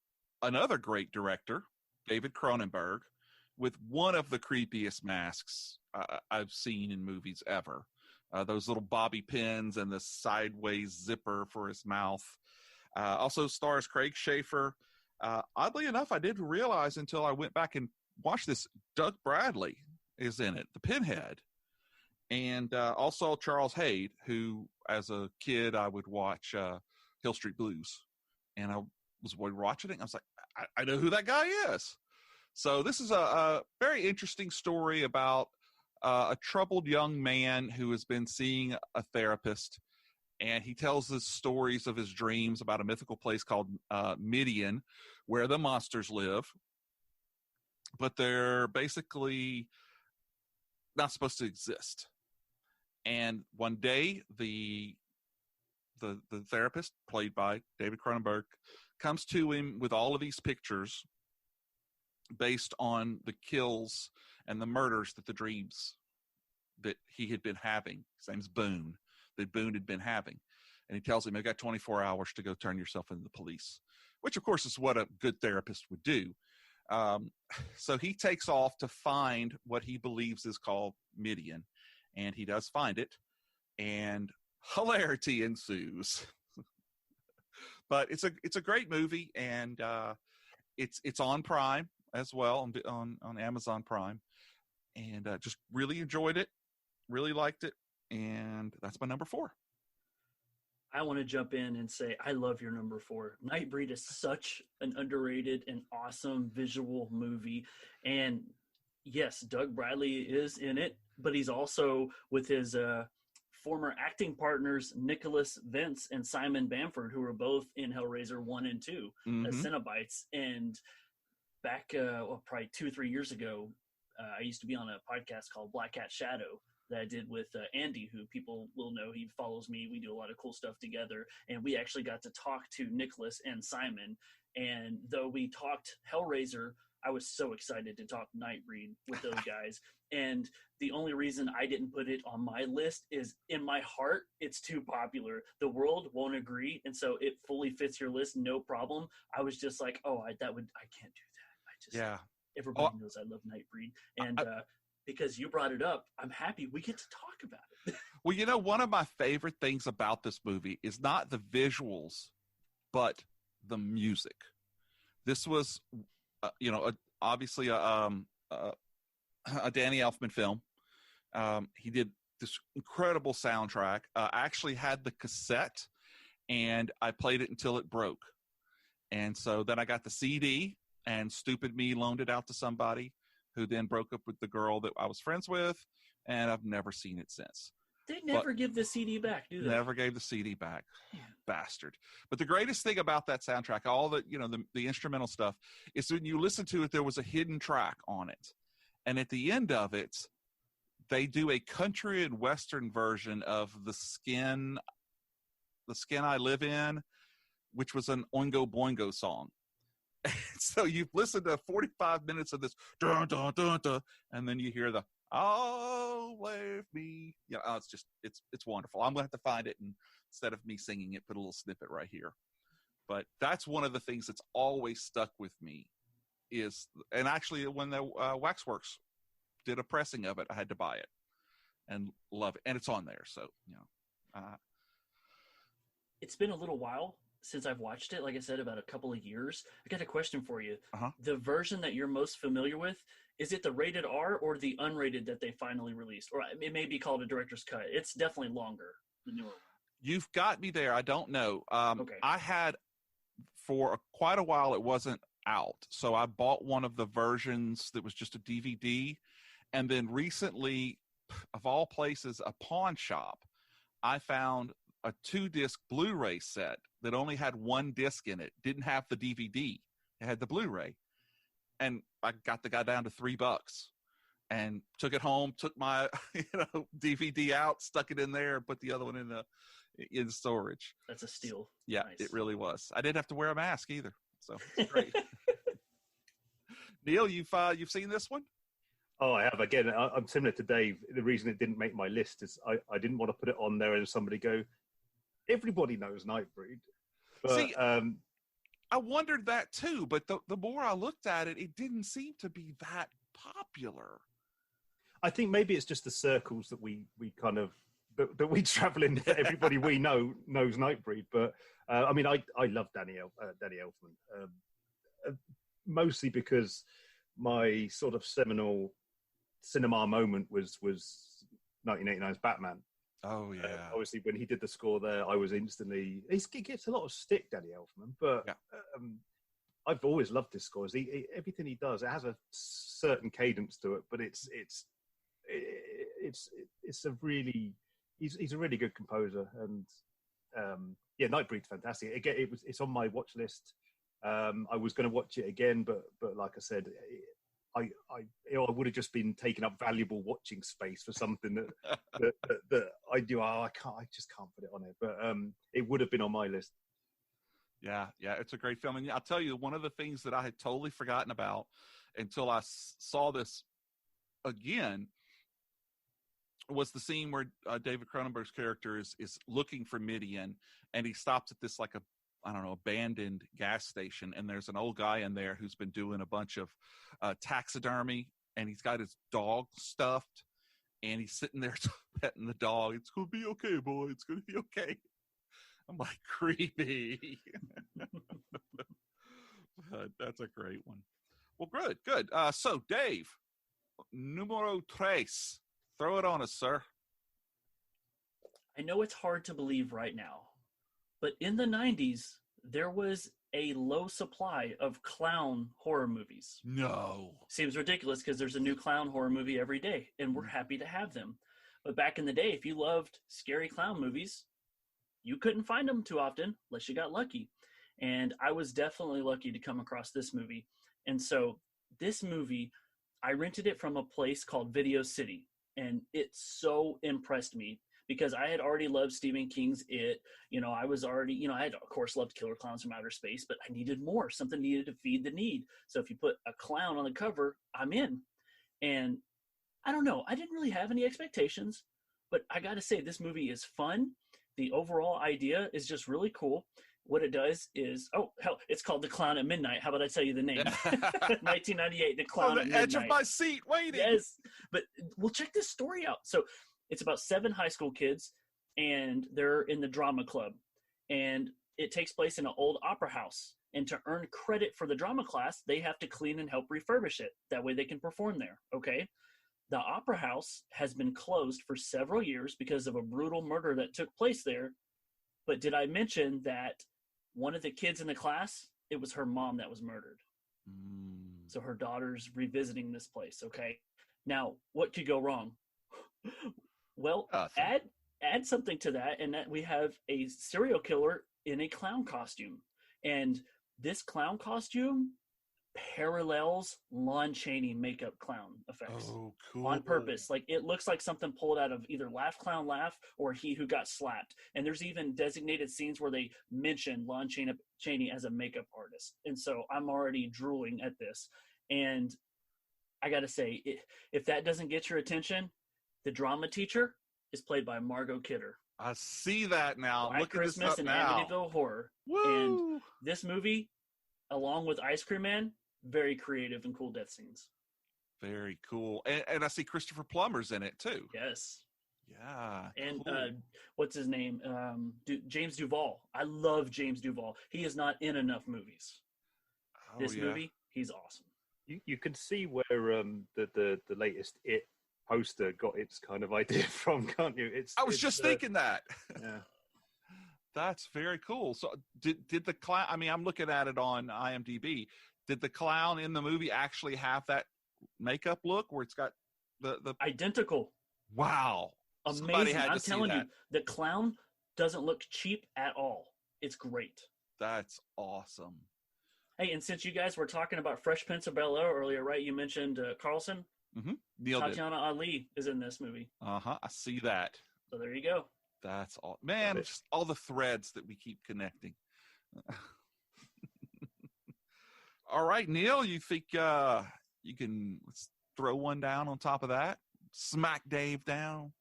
another great director, David Cronenberg, with one of the creepiest masks I've seen in movies ever. Those little bobby pins and the sideways zipper for his mouth. Also stars Craig Schaefer. Oddly enough, I didn't realize until I went back and watched this, Doug Bradley is in it, the Pinhead. And also Charles Hayde, who, as a kid, I would watch Hill Street Blues. And I was watching it, and I was like, I know who that guy is. So this is a very interesting story about a troubled young man who has been seeing a therapist. And he tells the stories of his dreams about a mythical place called Midian, where the monsters live. But they're basically not supposed to exist. And one day, the therapist, played by David Cronenberg, comes to him with all of these pictures based on the kills and the murders that the dreams that he had been having. His name's Boone. That Boone had been having. And he tells him, "You've got 24 hours to go turn yourself into the police," which, of course, is what a good therapist would do. So he takes off to find what he believes is called Midian, and he does find it, and hilarity ensues. But it's a great movie, and it's on Prime as well, on Amazon Prime, and just really enjoyed it, really liked it, and that's my number 4. I want to jump in and say I love your number 4. Nightbreed is such an underrated and awesome visual movie. And yes, Doug Bradley is in it, but he's also with his former acting partners, Nicholas Vince and Simon Bamford, who were both in Hellraiser 1 and 2 as Cenobites. And back probably 2-3 years ago, I used to be on a podcast called Black Cat Shadow that I did with Andy, who people will know. He follows me. We do a lot of cool stuff together. And we actually got to talk to Nicholas and Simon. And though we talked Hellraiser, I was so excited to talk Nightbreed with those guys. And the only reason I didn't put it on my list is, in my heart, it's too popular. The world won't agree. And so it fully fits your list, no problem. I was just like, I can't do that. Everybody knows I love Nightbreed. And because you brought it up, I'm happy we get to talk about it. Well, one of my favorite things about this movie is not the visuals, but the music. This was, obviously a Danny Elfman film. He did this incredible soundtrack. I actually had the cassette, and I played it until it broke. And so then I got the CD, and stupid me loaned it out to somebody, who then broke up with the girl that I was friends with, and I've never seen it since. They never give the CD back, do they? Never gave the CD back. Bastard. But the greatest thing about that soundtrack, all the instrumental stuff, is when you listen to it, there was a hidden track on it. And at the end of it, they do a country and western version of The Skin I Live In, which was an Oingo Boingo song. So you've listened to 45 minutes of this, dun, dun, dun, dun, and then you hear the, "Oh, leave me." Yeah, it's wonderful. I'm going to have to find it, and instead of me singing it, put a little snippet right here. But that's one of the things that's always stuck with me is, and actually when the Waxworks did a pressing of it, I had to buy it and love it. And it's on there. So, it's been a little while since I've watched it. Like I said, about a couple of years. I got a question for you. Uh-huh. The version that you're most familiar with, is it the rated R or the unrated that they finally released? Or it may be called a director's cut. It's definitely longer, the newer one. You've got me there. I don't know. Okay. I had, for quite a while, it wasn't out. So I bought one of the versions that was just a DVD. And then recently, of all places, a pawn shop, I found a 2-disc Blu-ray set that only had 1 disc in it. Didn't have the DVD. It had the Blu-ray. And I got the guy down to $3 and took it home, took my DVD out, stuck it in there, and put the other one in storage. That's a steal. Yeah, Nice. It really was. I didn't have to wear a mask either. So it's great. Neil, you've seen this one? Oh, I have. Again, I'm similar to Dave. The reason it didn't make my list is I didn't want to put it on there and somebody go, everybody knows Nightbreed. But, see, I wondered that too, but the more I looked at it, it didn't seem to be that popular. I think maybe it's just the circles that we kind of that we travel in. Everybody we know knows Nightbreed, but I mean, I love Danny Elfman, mostly because my sort of seminal cinema moment was 1989's Batman. Oh yeah. Obviously, when he did the score there, I was instantly. He gets a lot of stick, Danny Elfman, but yeah. I've always loved his scores. Everything he does, it has a certain cadence to it, but it's a really. He's a really good composer, and Nightbreed's fantastic. Again, it's on my watch list. I was going to watch it again, but like I said, I would have just been taking up valuable watching space for something that I do. I just can't put it on it. But it would have been on my list. Yeah, it's a great film, and I'll tell you, one of the things that I had totally forgotten about until I saw this again was the scene where David Cronenberg's character is looking for Midian, and he stops at this abandoned gas station, and there's an old guy in there who's been doing a bunch of taxidermy, and he's got his dog stuffed, and he's sitting there petting the dog. It's going to be okay, boy. It's going to be okay. I'm like, creepy. But that's a great one. Well, good. So, Dave, numero tres. Throw it on us, sir. I know it's hard to believe right now, but in the 90s, there was a low supply of clown horror movies. No. Seems ridiculous because there's a new clown horror movie every day, and we're happy to have them. But back in the day, if you loved scary clown movies, you couldn't find them too often unless you got lucky. And I was definitely lucky to come across this movie. And so this movie, I rented it from a place called Video City, and it so impressed me. Because I had already loved Stephen King's It. I was already, I had, of course, loved Killer Clowns from Outer Space, but I needed more. Something needed to feed the need. So if you put a clown on the cover, I'm in. And I don't know. I didn't really have any expectations, but I got to say, this movie is fun. The overall idea is just really cool. What it does is, it's called The Clown at Midnight. How about I tell you the name? 1998, The Clown at Midnight. On the edge of my seat, waiting. Yes, but we'll check this story out. So it's about 7 high school kids, and they're in the drama club. And it takes place in an old opera house. And to earn credit for the drama class, they have to clean and help refurbish it. That way they can perform there, okay? The opera house has been closed for several years because of a brutal murder that took place there. But did I mention that one of the kids in the class, it was her mom that was murdered? So her daughter's revisiting this place, okay? Now, what could go wrong? Well, add something to that, and that we have a serial killer in a clown costume. And this clown costume parallels Lon Chaney makeup clown effects. Oh, cool. On purpose. Like, it looks like something pulled out of either Laugh Clown Laugh or He Who Got Slapped. And there's even designated scenes where they mention Lon Chaney as a makeup artist. And so I'm already drooling at this. And I got to say, if that doesn't get your attention, the drama teacher is played by Margot Kidder. I see that now. Black Look at Christmas this and now. Amityville Horror. Woo! And this movie, along with Ice Cream Man, very creative and cool death scenes. Very cool. And I see Christopher Plummer's in it too. Yes. Yeah. And cool. what's his name? James Duvall. I love James Duvall. He is not in enough movies. This movie, he's awesome. You can see where the latest It poster got its kind of idea from, can't you? I was just thinking that. Yeah. That's very cool. So did the clown, I mean, I'm looking at it on IMDb. Did the clown in the movie actually have that makeup look where it's got the identical? Wow. Amazing. I'm telling you, the clown doesn't look cheap at all. It's great. That's awesome. Hey, and since you guys were talking about Fresh Prince of Bel-Air earlier, right? You mentioned Carlson. Mm-hmm. Neil Tatiana Ali is in this movie. Uh-huh. I see that. So there you go. That's all. Man, just all the threads that we keep connecting. All right, Neil, you think you can throw one down on top of that? Smack Dave down?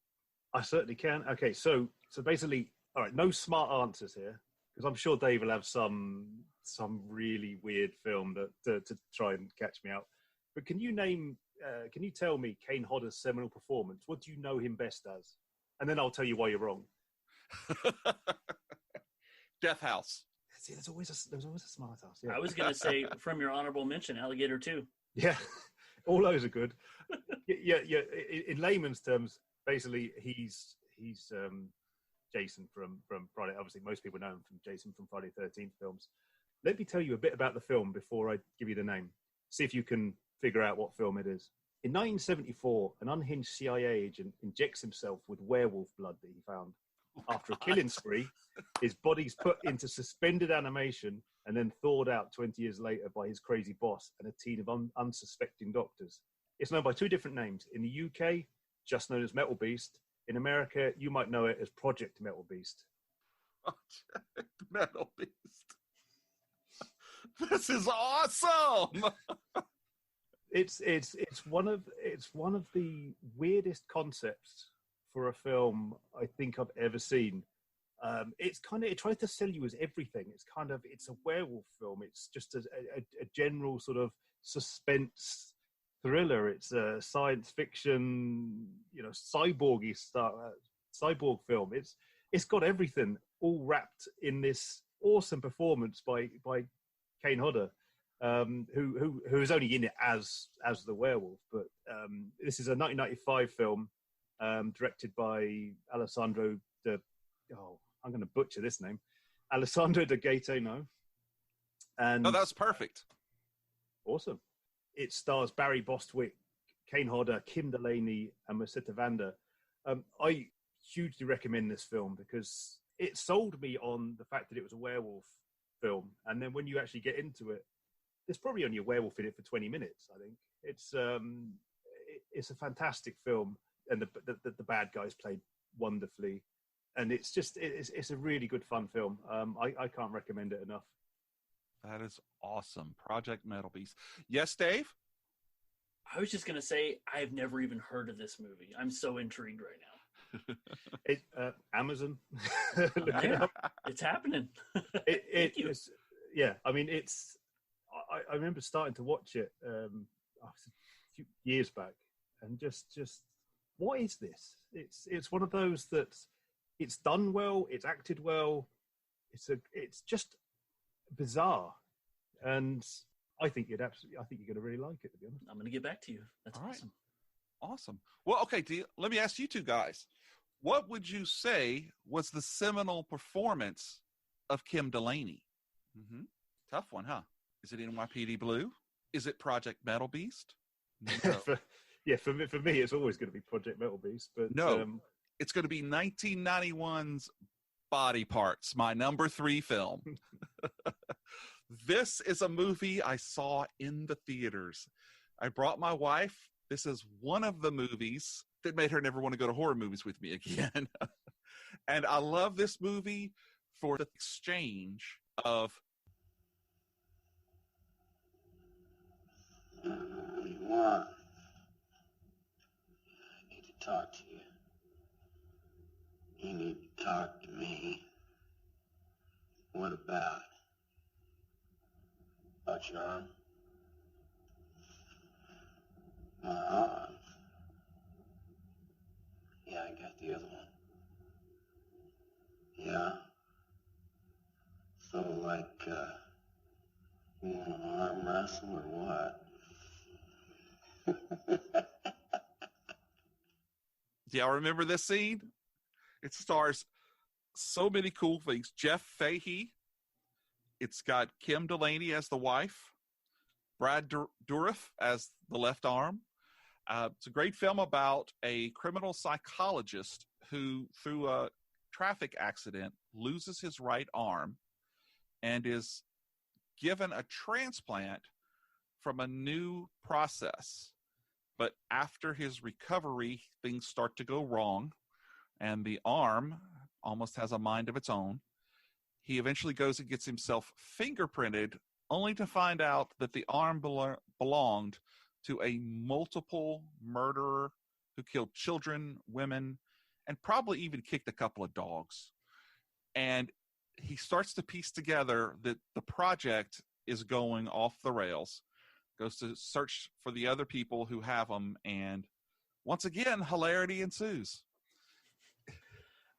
I certainly can. Okay, so basically, all right, no smart answers here, because I'm sure Dave will have some really weird film to try and catch me out. But can you tell me Kane Hodder's seminal performance? What do you know him best as? And then I'll tell you why you're wrong. Death House. See, there's always a smart ass. Yeah. I was going to say, from your honorable mention, Alligator 2. Yeah, all those are good. Yeah. In layman's terms, basically, he's Jason from Friday. Obviously, most people know him from Jason from Friday the 13th films. Let me tell you a bit about the film before I give you the name. See if you can figure out what film it is. In 1974, an unhinged CIA agent injects himself with werewolf blood that he found. After a killing spree, his body's put into suspended animation and then thawed out 20 years later by his crazy boss and a team of unsuspecting doctors. It's known by two different names. In the UK, just known as Metal Beast. In America, you might know it as Project Metal Beast. Project Metal Beast. This is awesome. It's one of the weirdest concepts for a film I think I've ever seen. It tries to sell you as everything. It's a werewolf film. It's just a general sort of suspense thriller. It's a science fiction, cyborgy cyborg film. It's got everything all wrapped in this awesome performance by Kane Hodder, who is only in it as the werewolf. But this is a 1995 film directed by Alessandro I'm going to butcher this name, Alessandro De Gaetano. And that's perfect. Awesome. It stars Barry Bostwick, Kane Hodder, Kim Delaney, and Musetta Vanda. I hugely recommend this film because it sold me on the fact that it was a werewolf film, and then when you actually get into it, there's probably only a werewolf in it for 20 minutes. I think it's a fantastic film, and the bad guys played wonderfully, and it's a really good fun film. I can't recommend it enough. That is awesome. Project Metal Beast. Yes, Dave? I was just going to say, I've never even heard of this movie. I'm so intrigued right now. Amazon. It's happening. Yeah, I mean, I remember starting to watch it a few years back, and just what is this? It's one of those that it's done well, it's acted well, it's just bizarre, and I think you're going to really like it, to be honest. I'm going to get back to you. That's all right. Awesome. Awesome. Well, okay, let me ask you two guys. What would you say was the seminal performance of Kim Delaney? Mm-hmm. Tough one, huh? Is it NYPD Blue? Is it Project Metal Beast? No. For me, it's always going to be Project Metal Beast. But no, it's going to be 1991's Body Parts, my number 3 film. This is a movie I saw in the theaters. I brought my wife. This is one of the movies that made her never want to go to horror movies with me again. And I love this movie for the exchange of... What do you want? I need to talk to you. You need to talk to me. What about? About your arm? My arm? Yeah, I got the other one. Yeah? So, like, you want an arm wrestle or what? Do y'all remember this scene? It stars so many cool things. Jeff Fahey. It's got Kim Delaney as the wife. Brad Dourif as the left arm. It's a great film about a criminal psychologist who, through a traffic accident, loses his right arm and is given a transplant from a new process. But after his recovery, things start to go wrong, and the arm almost has a mind of its own. He eventually goes and gets himself fingerprinted, only to find out that the arm belonged to a multiple murderer who killed children, women, and probably even kicked a couple of dogs. And he starts to piece together that the project is going off the rails, goes to search for the other people who have them, and once again, hilarity ensues.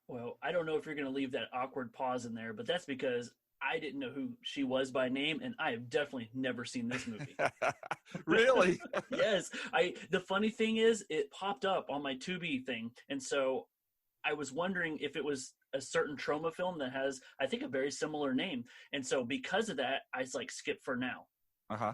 Well, I don't know if you're going to leave that awkward pause in there, but that's because I didn't know who she was by name, and I have definitely never seen this movie. Really? Yes. The funny thing is, it popped up on my Tubi thing, and so I was wondering if it was a certain trauma film that has, I think, a very similar name. And so because of that, I like skip for now. Uh-huh.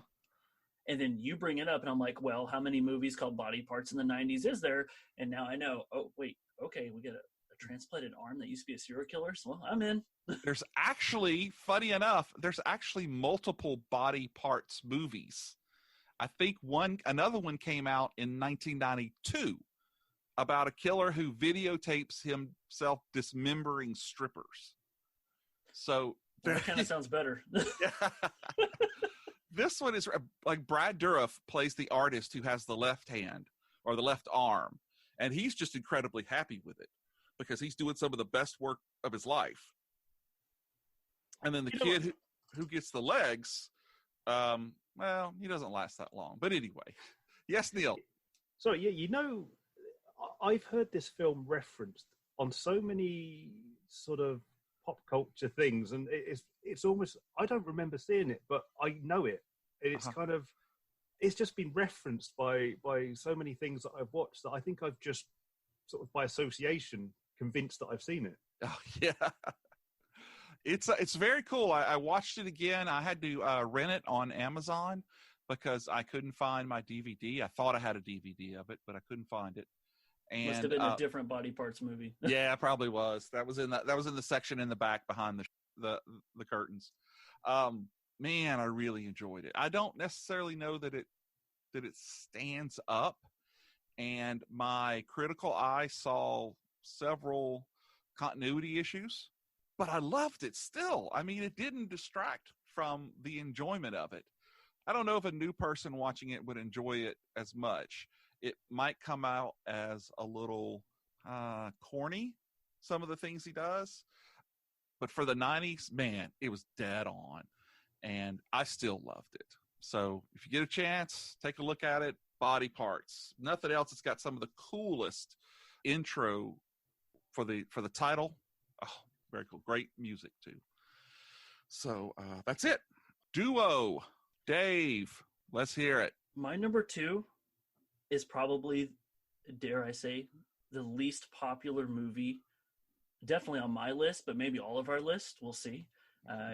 And then you bring it up, and I'm like, well, how many movies called Body Parts in the 90s is there? And now I know, oh, wait, okay, we get a transplanted arm that used to be a serial killer. So well, I'm in. There's actually, funny enough, there's actually multiple Body Parts movies. I think another one came out in 1992 about a killer who videotapes himself dismembering strippers. So well, that kind of sounds better. Yeah. This one is like Brad Dourif plays the artist who has the left hand or the left arm, and he's just incredibly happy with it because he's doing some of the best work of his life. And then the kid who gets the legs, well, he doesn't last that long. But anyway, yes, Neil. So yeah, I've heard this film referenced on so many sort of pop culture things, and it's almost, I don't remember seeing it, but I know it. It's kind of, it's just been referenced by so many things that I've watched that I think I've just sort of by association convinced that I've seen it. Oh yeah, it's very cool. I watched it again. I had to rent it on Amazon because I couldn't find my DVD. I thought I had a DVD of it, but I couldn't find it. And must have been a different Body Parts movie. Yeah, probably was. That was in the section in the back behind the curtains. Man, I really enjoyed it. I don't necessarily know that it stands up, and my critical eye saw several continuity issues, but I loved it still. I mean, it didn't distract from the enjoyment of it. I don't know if a new person watching it would enjoy it as much. It might come out as a little corny, some of the things he does. But for the 90s, man, it was dead on. And I still loved it. So if you get a chance, take a look at it. Body Parts. Nothing else. It's got some of the coolest intro for the title. Oh, very cool. Great music, too. So that's it. Duo. Dave, let's hear it. My number 2 is probably, dare I say, the least popular movie, definitely on my list, but maybe all of our list. We'll see.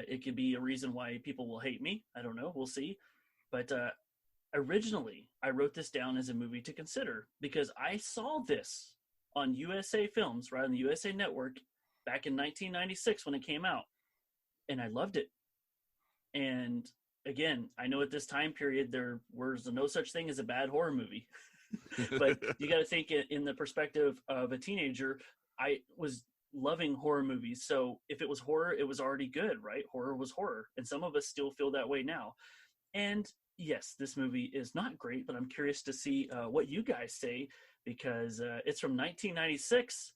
It could be a reason why people will hate me. I don't know. We'll see. But originally, I wrote this down as a movie to consider because I saw this on USA Films, right on the USA Network, back in 1996 when it came out, and I loved it. And again, I know at this time period there was no such thing as a bad horror movie. But you got to think in the perspective of a teenager. I was loving horror movies. So if it was horror, it was already good, right? Horror was horror. And some of us still feel that way now. And yes, this movie is not great, but I'm curious to see what you guys say, because it's from 1996.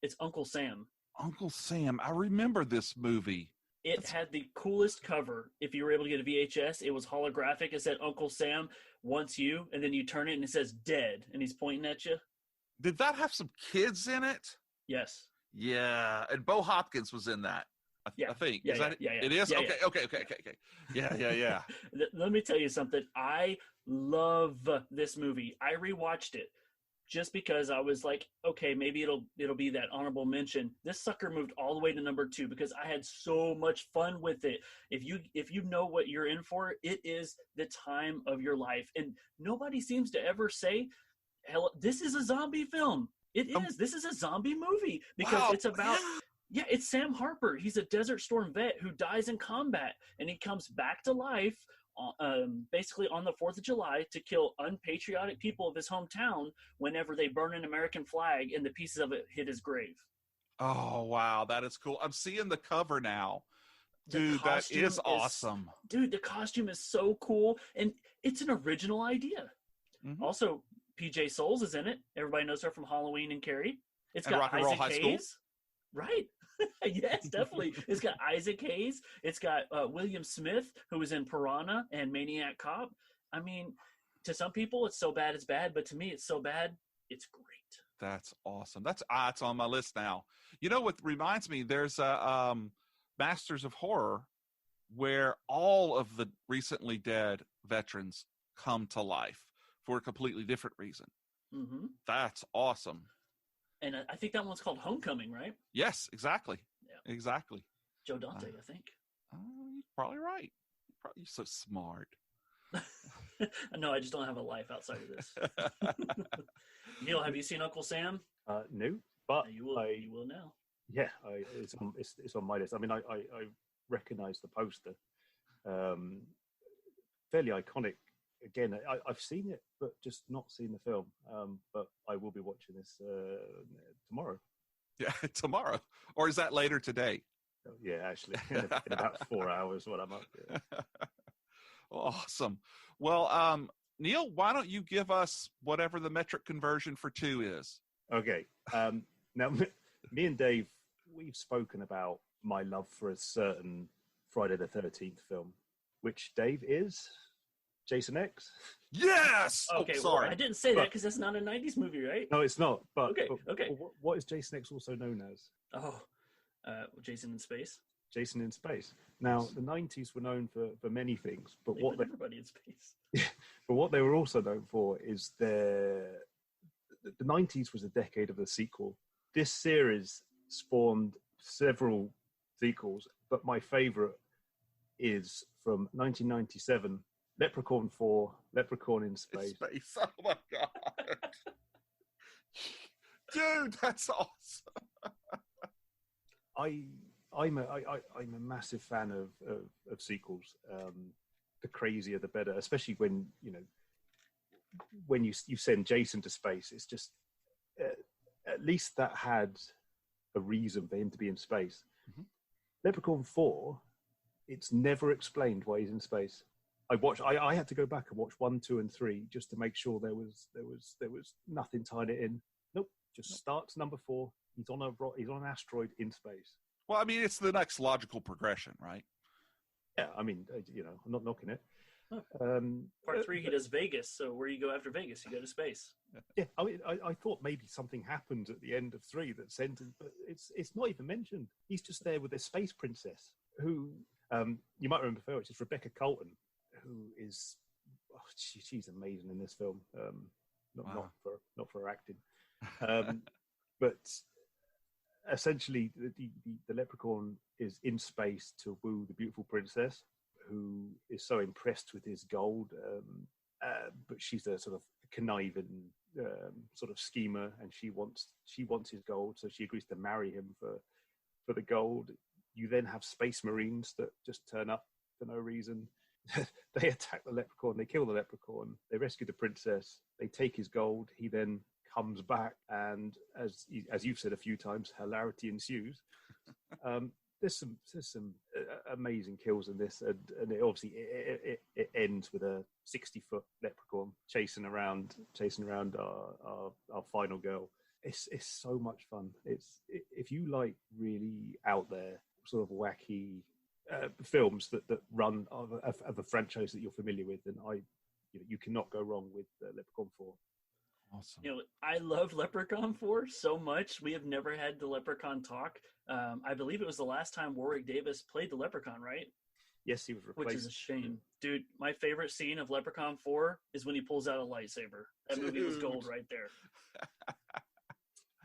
It's Uncle Sam. Uncle Sam. I remember this movie. It had the coolest cover. If you were able to get a VHS, it was holographic. It said Uncle Sam wants you, and then you turn it and it says dead, and he's pointing at you. Did that have some kids in it? Yes. Yeah, and Bo Hopkins was in that. I think. Yeah, is that yeah, it is? yeah, Okay. Yeah. Let me tell you something. I love this movie. I rewatched it just because I was like, okay, maybe it'll be that honorable mention. This sucker moved all the way to number 2 because I had so much fun with it. If you know what you're in for, it is the time of your life. And nobody seems to ever say, hell, this is a zombie film. It is. This is a zombie movie because it's about... Yeah, it's Sam Harper. He's a Desert Storm vet who dies in combat, and he comes back to life basically on the 4th of July to kill unpatriotic people of his hometown whenever they burn an American flag and the pieces of it hit his grave. Oh, wow. That is cool. I'm seeing the cover now. Dude, that is awesome. Dude, the costume is so cool, and it's an original idea. Mm-hmm. Also, PJ Souls is in it. Everybody knows her from Halloween and Carrie. It's got Rock and Roll High School. Right. Yes, definitely. It's got Isaac Hayes. It's got William Smith, who was in Piranha and Maniac Cop. I mean, to some people, it's so bad it's bad, but to me, it's so bad, it's great. That's awesome. It's on my list now. You know what reminds me? There's a Masters of Horror where all of the recently dead veterans come to life for a completely different reason. Mm-hmm. That's awesome. And I think that one's called Homecoming, right? Yes, exactly. Yeah. Exactly. Joe Dante, I think. You're probably right. You're so smart. No, I just don't have a life outside of this. Neil, have you seen Uncle Sam? No, but you will now. Yeah, it's on my list. I mean, I recognize the poster. Fairly iconic. Again, I've seen it, but just not seen the film. But I will be watching this tomorrow. Yeah, tomorrow. Or is that later today? Yeah, actually, in about 4 hours when I'm up. Yeah. Awesome. Well, Neil, why don't you give us whatever the metric conversion for 2 is? Okay. Now, me and Dave, we've spoken about my love for a certain Friday the 13th film, which Dave is... Jason X? Yes! Okay, sorry. Well, I didn't say that because that's not a 90s movie, right? No, it's not. But okay. What is Jason X also known as? Jason in Space. Jason in Space. Now, the 90s were known for many things, but everybody in space. But what they were also known for is the 90s was a decade of the sequel. This series spawned several sequels, but my favorite is from 1997. Leprechaun 4, Leprechaun in Space. Oh my God. Dude, that's awesome. I'm a massive fan of sequels. The crazier the better, especially when you send Jason to space. It's just at least that had a reason for him to be in space. Mm-hmm. Leprechaun 4, it's never explained why he's in space. I had to go back and watch 1, 2, and 3 just to make sure there was nothing tying it in. Nope, starts number 4. He's on an asteroid in space. Well, I mean, it's the next logical progression, right? Yeah, I mean, I'm not knocking it. Part 3, he does Vegas. So where you go after Vegas, you go to space. Yeah, I mean, I thought maybe something happened at the end of 3 that sent him, but it's not even mentioned. He's just there with a space princess who you might remember her. It's Rebecca Colton, who is she's amazing in this film. Not for her acting, but essentially the leprechaun is in space to woo the beautiful princess, who is so impressed with his gold, but she's a sort of conniving sort of schemer, and she wants his gold, so she agrees to marry him for the gold. You then have space marines that just turn up for no reason. They attack the leprechaun, they kill the leprechaun, they rescue the princess, they take his gold, he then comes back, and as you've said a few times, hilarity ensues. There's some amazing kills in this, and it obviously it ends with a 60-foot leprechaun chasing around our final girl. It's so much fun. If you like really out there sort of wacky films that run of a franchise that you're familiar with, then you cannot go wrong with Leprechaun 4. Awesome. I love Leprechaun 4 so much. We have never had the Leprechaun talk. I believe it was the last time Warwick Davis played the Leprechaun, right? Yes, he was replaced. Which is a shame. Dude, my favorite scene of Leprechaun 4 is when he pulls out a lightsaber. That movie was gold right there.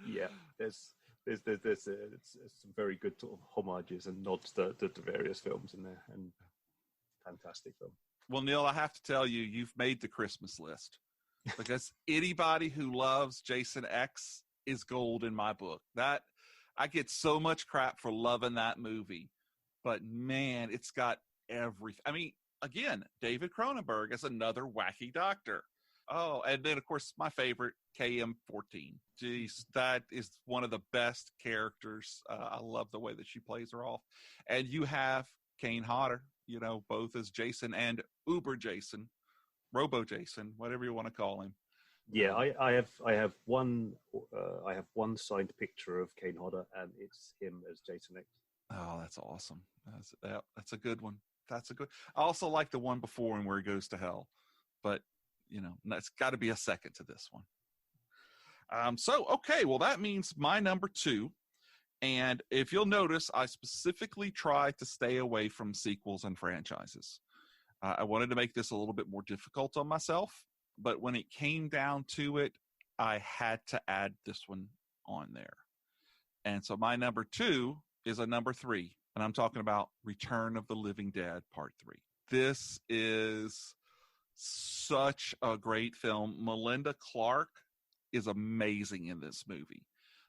Yeah, there's some very good sort of homages and nods to various films in there, and fantastic film. Well, Neil, I have to tell you, you've made the Christmas list, because anybody who loves Jason X is gold in my book. That I get so much crap for loving that movie, but man, it's got everything. I mean, again, David Cronenberg is another wacky doctor. Oh, and then, of course, my favorite, KM14. Jeez, that is one of the best characters. I love the way that she plays her off. And you have Kane Hodder, both as Jason and Uber Jason, Robo Jason, whatever you want to call him. Yeah, I have one signed picture of Kane Hodder, and it's him as Jason X. Oh, that's awesome. That's a good one. That's a good. I also like the one before him where he goes to hell, but it's got to be a second to this one. Okay, well, that means my number 2. And if you'll notice, I specifically try to stay away from sequels and franchises. I wanted to make this a little bit more difficult on myself, but when it came down to it, I had to add this one on there. And so my number 2 is a number 3, and I'm talking about Return of the Living Dead Part 3. This is such a great film. Melinda Clarke is amazing in this movie.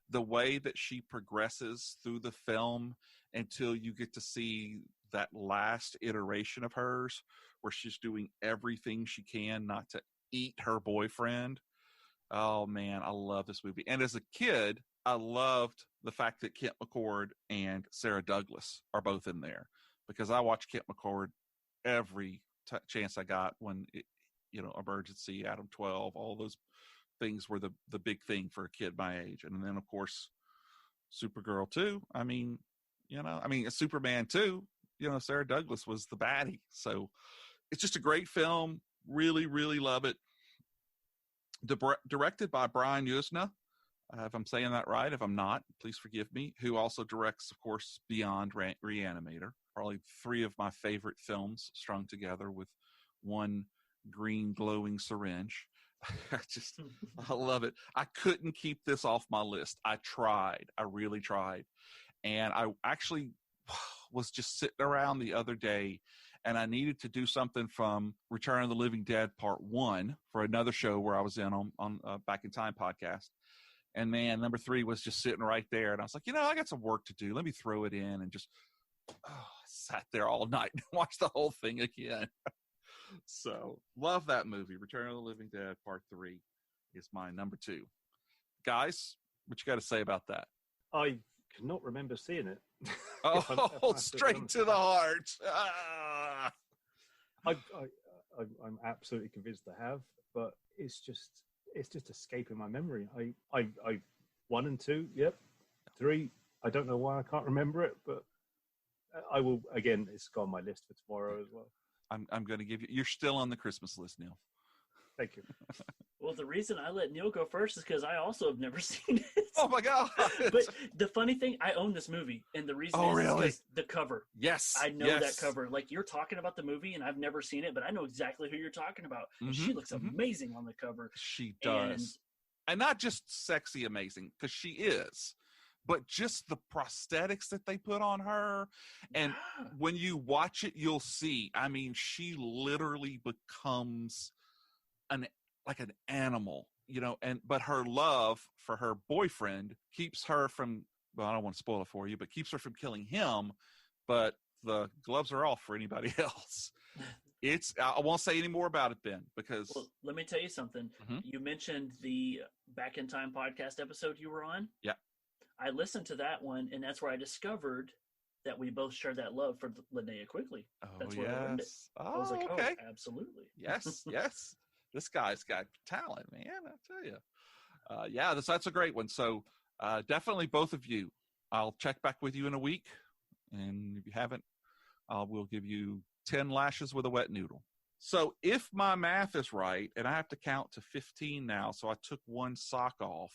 The way that she progresses through the film until you get to see that last iteration of hers where she's doing everything she can not to eat her boyfriend. Oh man, I love this movie. And as a kid, I loved the fact that Kent McCord and Sarah Douglas are both in there, because I watched Kent McCord every chance I got when Emergency, Adam 12, all those things were the big thing for a kid my age. And then, of course, Supergirl 2. Superman 2, Sarah Douglas was the baddie. So it's just a great film. Really, really love it. Directed by Brian Yuzna, if I'm saying that right. If I'm not, please forgive me. Who also directs, of course, Beyond Reanimator. Probably 3 of my favorite films strung together with one green glowing syringe. I love it. I couldn't keep this off my list. I really tried. And I actually was just sitting around the other day, and I needed to do something from Return of the Living Dead Part 1 for another show where I was in on Back in Time podcast. And man, number 3 was just sitting right there. And I was like, I got some work to do. Let me throw it in, and just sat there all night and watched the whole thing again. So love that movie. Return of the Living Dead Part 3 is my number 2. Guys, what you got to say about that? I cannot remember seeing it. Straight to the heart. I'm absolutely convinced I have, but it's just escaping my memory. I 1 and 2, yep. 3, I don't know why I can't remember it, but I will. Again, it's on my list for tomorrow as well. I'm going to give you. You're still on the Christmas list, Neil. Thank you. Well, the reason I let Neil go first is because I also have never seen it. Oh my God! But the funny thing, I own this movie, and the reason is because the cover. Yes, I know that cover. Like, you're talking about the movie, and I've never seen it, but I know exactly who you're talking about. And she looks amazing on the cover. She does, and not just sexy amazing, because she is, but just the prosthetics that they put on her. And when you watch it, you'll see, she literally becomes an animal, but her love for her boyfriend keeps her from, well, I don't want to spoil it for you, but keeps her from killing him. But the gloves are off for anybody else. I won't say any more about it, Ben, because... Well, let me tell you something. Mhm. You mentioned the Back in Time podcast episode you were on. Yeah. I listened to that one, and that's where I discovered that we both share that love for Linnea Quigley. That's where I learned it. Oh, I was like, okay. oh, absolutely. Yes, yes. This guy's got talent, man, I tell you. Yeah, that's a great one. So definitely both of you. I'll check back with you in a week. And if you haven't, we'll give you 10 lashes with a wet noodle. So if my math is right, and I have to count to 15 now, so I took one sock off,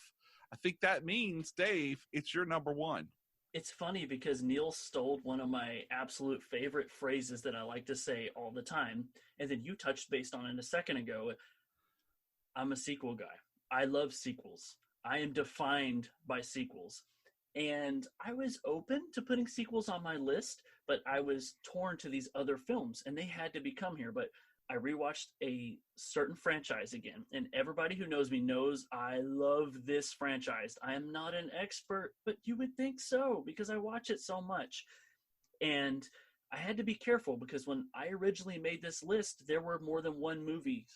I think that means, Dave, it's your number one. It's funny because Neil stole one of my absolute favorite phrases that I like to say all the time. And then you touched based on it a second ago. I'm a sequel guy. I love sequels. I am defined by sequels. And I was open to putting sequels on my list, but I was torn to these other films, and they had to become here. But I rewatched a certain franchise again, and everybody who knows me knows I love this franchise. I am not an expert, but you would think so because I watch it so much. And I had to be careful because when I originally made this list, there were more than one movie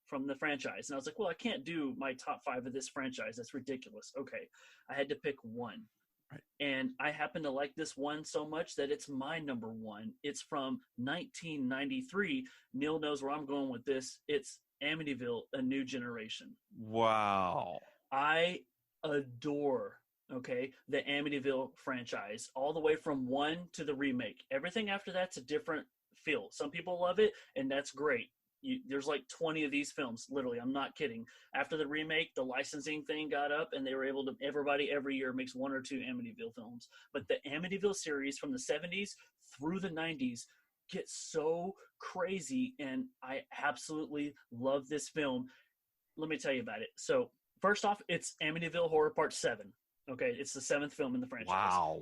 from the franchise. And I was like, well, I can't do my top 5 of this franchise. That's ridiculous. Okay. I had to pick one. Right. And I happen to like this one so much that it's my number one. It's from 1993. Neil knows where I'm going with this. It's Amityville, A New Generation. Wow. I adore, the Amityville franchise, all the way from 1 to the remake. Everything after that's a different feel. Some people love it, and that's great. There's like 20 of these films, literally. I'm not kidding. After the remake, the licensing thing got up, and they were able to, everybody every year makes 1 or 2 Amityville films. But the Amityville series from the 70s through the 90s gets so crazy, and I absolutely love this film. Let me tell you about it. So, first off, it's Amityville Horror Part 7. Okay, it's the 7th film in the franchise. Wow.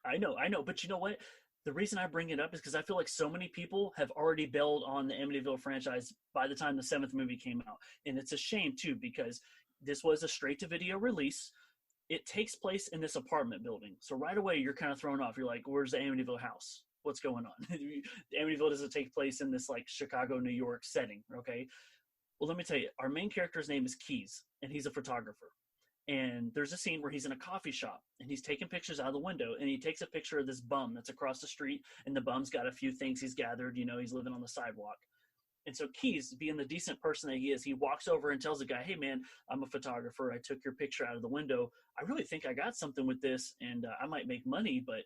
I know. But you know what? The reason I bring it up is because I feel like so many people have already bailed on the Amityville franchise by the time the 7th movie came out. And it's a shame, too, because this was a straight-to-video release. It takes place in this apartment building. So right away, you're kind of thrown off. You're like, where's the Amityville house? What's going on? Amityville doesn't take place in this, like, Chicago, New York setting, okay? Well, let me tell you, our main character's name is Keys, and he's a photographer. And there's a scene where he's in a coffee shop and he's taking pictures out of the window, and he takes a picture of this bum that's across the street, and the bum's got a few things he's gathered, he's living on the sidewalk. And so Keys, being the decent person that he is, he walks over and tells the guy, hey man, I'm a photographer. I took your picture out of the window. I really think I got something with this, and I might make money, but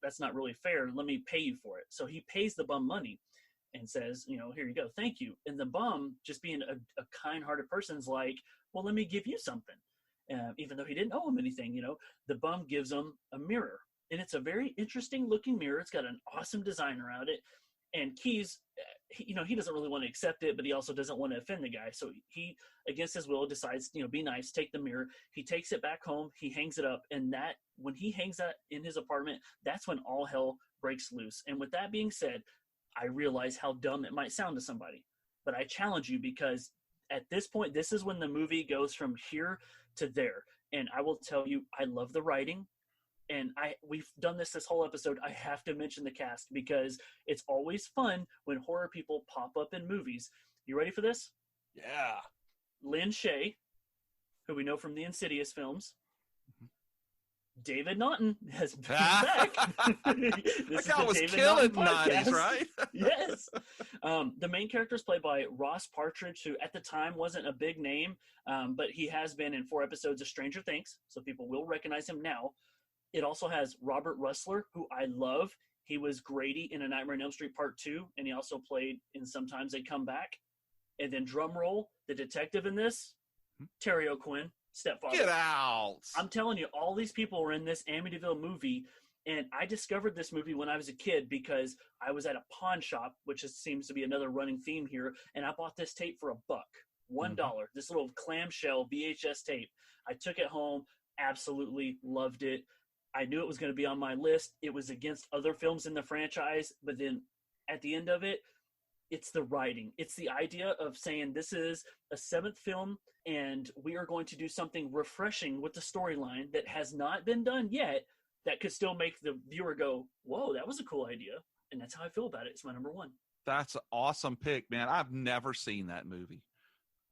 that's not really fair. Let me pay you for it. So he pays the bum money and says, here you go. Thank you. And the bum, just being a kind-hearted person, is like, well, let me give you something. Even though he didn't owe him anything, the bum gives him a mirror, and it's a very interesting looking mirror. It's got an awesome design around it, and Keys, he doesn't really want to accept it, but he also doesn't want to offend the guy. So he, against his will, decides, be nice, take the mirror. He takes it back home, he hangs it up, and when he hangs that in his apartment, that's when all hell breaks loose. And with that being said, I realize how dumb it might sound to somebody, but I challenge you, because at this point, this is when the movie goes from here to there. And I will tell you, I love the writing, and we've done this whole episode. I have to mention the cast because it's always fun when horror people pop up in movies. You ready for this? Yeah. Lynn Shay, who we know from the Insidious films. David Naughton has been back. That guy was killing 90's, right? Yes. The main character is played by Ross Partridge, who at the time wasn't a big name, but he has been in 4 episodes of Stranger Things, so people will recognize him now. It also has Robert Russler, who I love. He was Grady in A Nightmare on Elm Street Part 2, and he also played in Sometimes They Come Back. And then drum roll, the detective in this, Terry O'Quinn. Stepfather. Get out! I'm telling you, all these people were in this Amityville movie, and I discovered this movie when I was a kid because I was at a pawn shop, which seems to be another running theme here, and I bought this tape for $1, $1. This little clamshell VHS tape. I took it home, absolutely loved it. I knew it was going to be on my list. It was against other films in the franchise, but then at the end of it, it's the writing. It's the idea of saying this is a 7th film, and we are going to do something refreshing with the storyline that has not been done yet, that could still make the viewer go, whoa, that was a cool idea. And that's how I feel about it. It's my number one. That's an awesome pick, man. I've never seen that movie.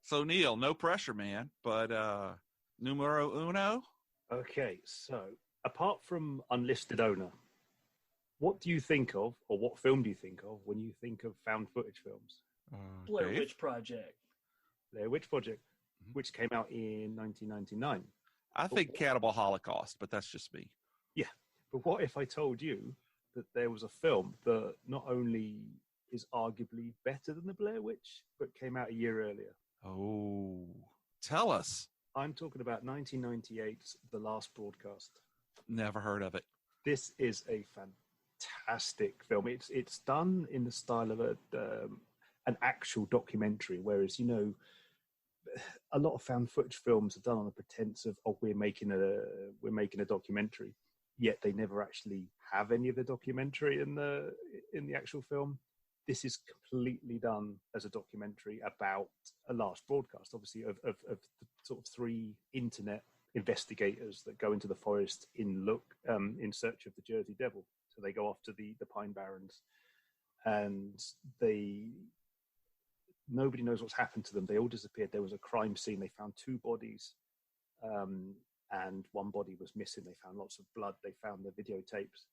So, Neil, no pressure, man. But numero uno? Okay, so apart from Unlisted Owner, what do you think of, or what film do you think of when you think of found footage films? Blair Dave? Witch Project. Blair Witch Project, which came out in 1999. I think Cannibal Holocaust, but that's just me. Yeah, but what if I told you that there was a film that not only is arguably better than the Blair Witch, but came out a year earlier? Oh, tell us. I'm talking about 1998's The Last Broadcast. Never heard of it. This is a fantastic film. It's done in the style of an actual documentary, whereas, you know, a lot of found footage films are done on the pretense of, oh, we're making a documentary, yet they never actually have any of the documentary in the actual film. This is completely done as a documentary about a last broadcast, obviously, of the sort of three internet investigators that go into the forest in search of the Jersey Devil. So they go off to the Pine Barrens, and nobody knows what's happened to them. They all disappeared. There was a crime scene. They found two bodies, and one body was missing. They found lots of blood. They found the videotapes,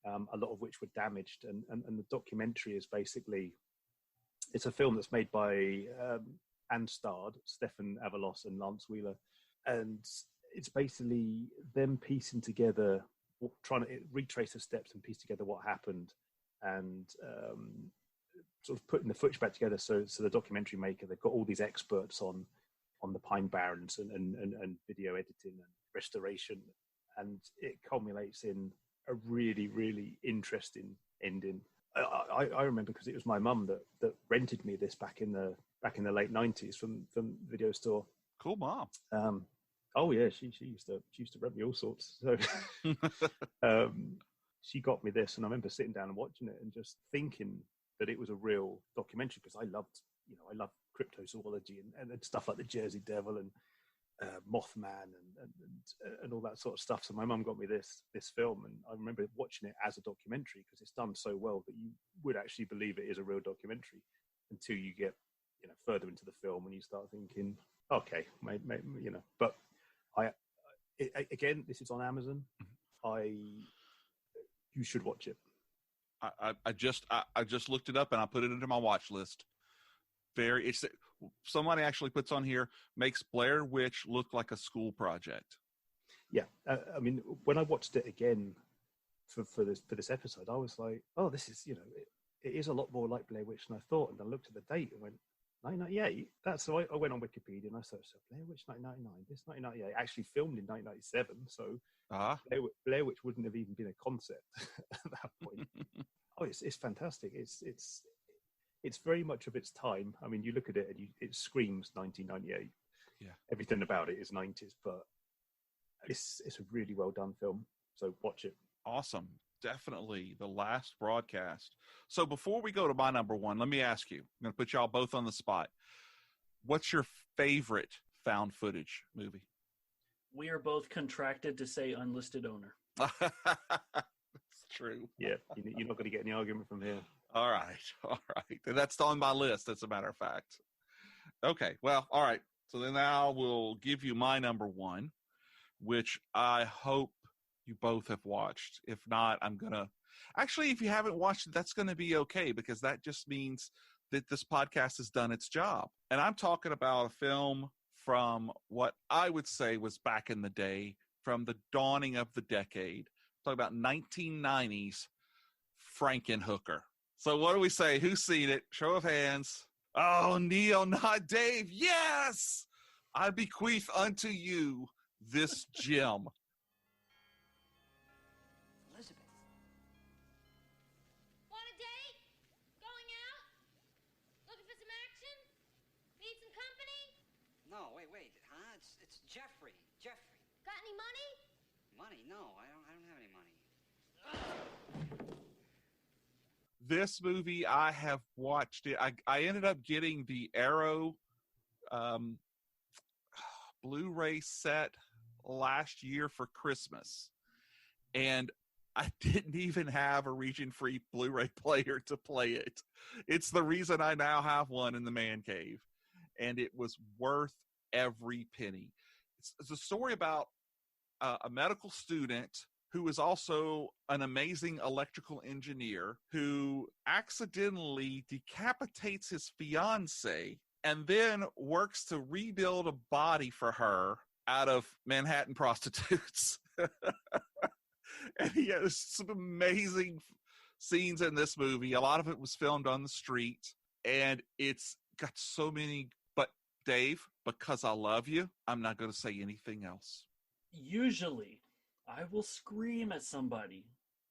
a lot of which were damaged. And the documentary is basically, it's a film that's made by and starred Stefan Avalos and Lance Wheeler. And it's basically them piecing together, trying to retrace the steps and piece together what happened, and sort of putting the footage back together. So the documentary maker, they've got all these experts on the Pine Barrens and video editing and restoration, and it culminates in a really, really interesting ending. I remember, because it was my mum that rented me this back in the late 90s from the video store. Cool mom. Oh yeah, she used to rent me all sorts. So she got me this, and I remember sitting down and watching it and just thinking that it was a real documentary, because I loved cryptozoology and stuff like the Jersey Devil and Mothman and all that sort of stuff. So my mum got me this film, and I remember watching it as a documentary, because it's done so well that you would actually believe it is a real documentary until you get further into the film and you start thinking, okay, maybe, But again, this is on Amazon. You should watch it. I just looked it up and I put it into my watch list. Somebody actually puts on here, makes Blair Witch look like a school project. Yeah, I mean, when I watched it again for this episode, I was like, oh, this is it is a lot more like Blair Witch than I thought. And I looked at the date and went, 1998. So I went on Wikipedia and I searched Blair Witch 1999. This 1998 actually filmed in 1997. So Blair Witch wouldn't have even been a concept at that point. Oh, it's fantastic. It's very much of its time. I mean, you look at it and it screams 1998. Yeah, everything about it is 90s, but it's a really well done film. So watch it. Awesome. Definitely The Last Broadcast. So before we go to my number one, let me ask you, I'm going to put y'all both on the spot. What's your favorite found footage movie? We are both contracted to say Unlisted Owner. That's true. Yeah, you're not going to get any argument from here. All right. That's on my list, as a matter of fact. Okay, well, all right. So then now we'll give you my number one, which I hope you both have watched. If not, I'm going to... Actually, if you haven't watched it, that's going to be okay, because that just means that this podcast has done its job. And I'm talking about a film from what I would say was back in the day, from the dawning of the decade. I'm talking about 1990's Frankenhooker. So what do we say? Who's seen it? Show of hands. Oh, Neil, not Dave. Yes! I bequeath unto you this gem. Elizabeth. Want a date? Going out? Looking for some action? Need some company? No, wait. Huh? It's Jeffrey. Got any money? Money? No, I don't have any money. This movie, I have watched it. I ended up getting the Arrow Blu-ray set last year for Christmas. and I didn't even have a region-free Blu-ray player to play it. It's the reason I now have one in the man cave, and it was worth every penny. It's a story about a medical student who is also an amazing electrical engineer who accidentally decapitates his fiancée and then works to rebuild a body for her out of Manhattan prostitutes. And he has some amazing scenes in this movie. A lot of it was filmed on the street, and it's got so many. But Dave, because I love you, I'm not going to say anything else. Usually, I will scream at somebody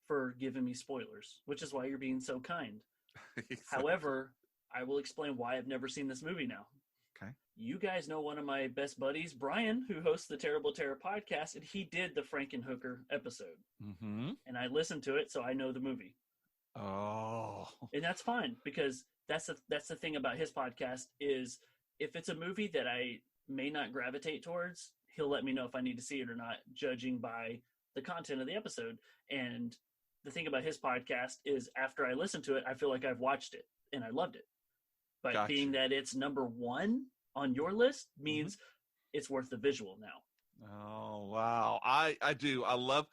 for giving me spoilers, which is why you're being so kind. Exactly. However, I will explain why I've never seen this movie now. Okay. You guys know one of my best buddies, Brian, who hosts the Terrible Terror podcast, and he did the Frankenhooker episode. Mm-hmm. And I listened to it, so I know the movie. Oh. And that's fine, because that's the thing about his podcast is if it's a movie that I may not gravitate towards, he'll let me know if I need to see it or not, judging by the content of the episode. And the thing about his podcast is after I listen to it, I feel like I've watched it and I loved it. But Gotcha. Being that it's number one on your list means it's worth the visual now. Oh, wow. I do. I love,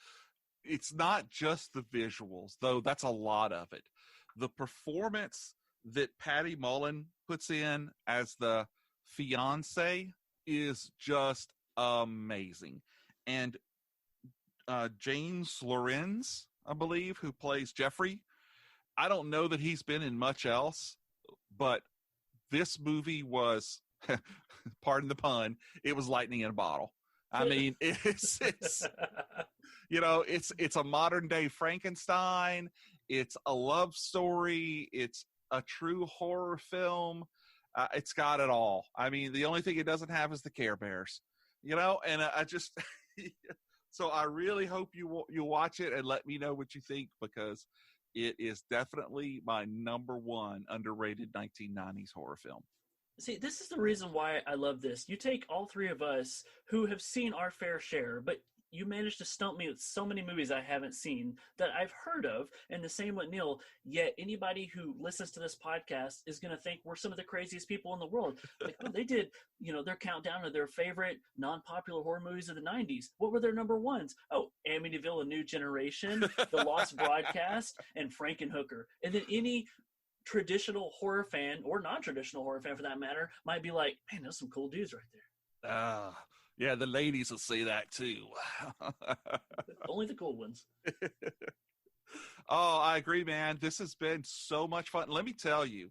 it's not just the visuals, though that's a lot of it. The performance that Patty Mullen puts in as the fiance is just amazing. And James Lorenz, I believe, who plays Jeffrey, I don't know that he's been in much else, but this movie was, pardon the pun, it was lightning in a bottle. I mean, it's you know, it's a modern day Frankenstein. It's a love story. It's a true horror film. It's got it all. I mean, the only thing it doesn't have is the Care Bears, you know, and I just, so I really hope you watch it and let me know what you think, because it is definitely my number one underrated 1990s horror film. See, this is the reason why I love this. You take all three of us who have seen our fair share, but you managed to stump me with so many movies I haven't seen that I've heard of, and the same with Neil, yet anybody who listens to this podcast is going to think we're some of the craziest people in the world. Like, oh, they did, you know, their countdown of their favorite non-popular horror movies of the 90s. What were their number ones? Oh, Amityville, A New Generation, The Lost Broadcast, and Frankenhooker. And then any traditional horror fan, or non-traditional horror fan for that matter, might be like, man, those some cool dudes right there. Yeah, the ladies will say that too. Only the cool ones. Oh, I agree, man. This has been so much fun. Let me tell you,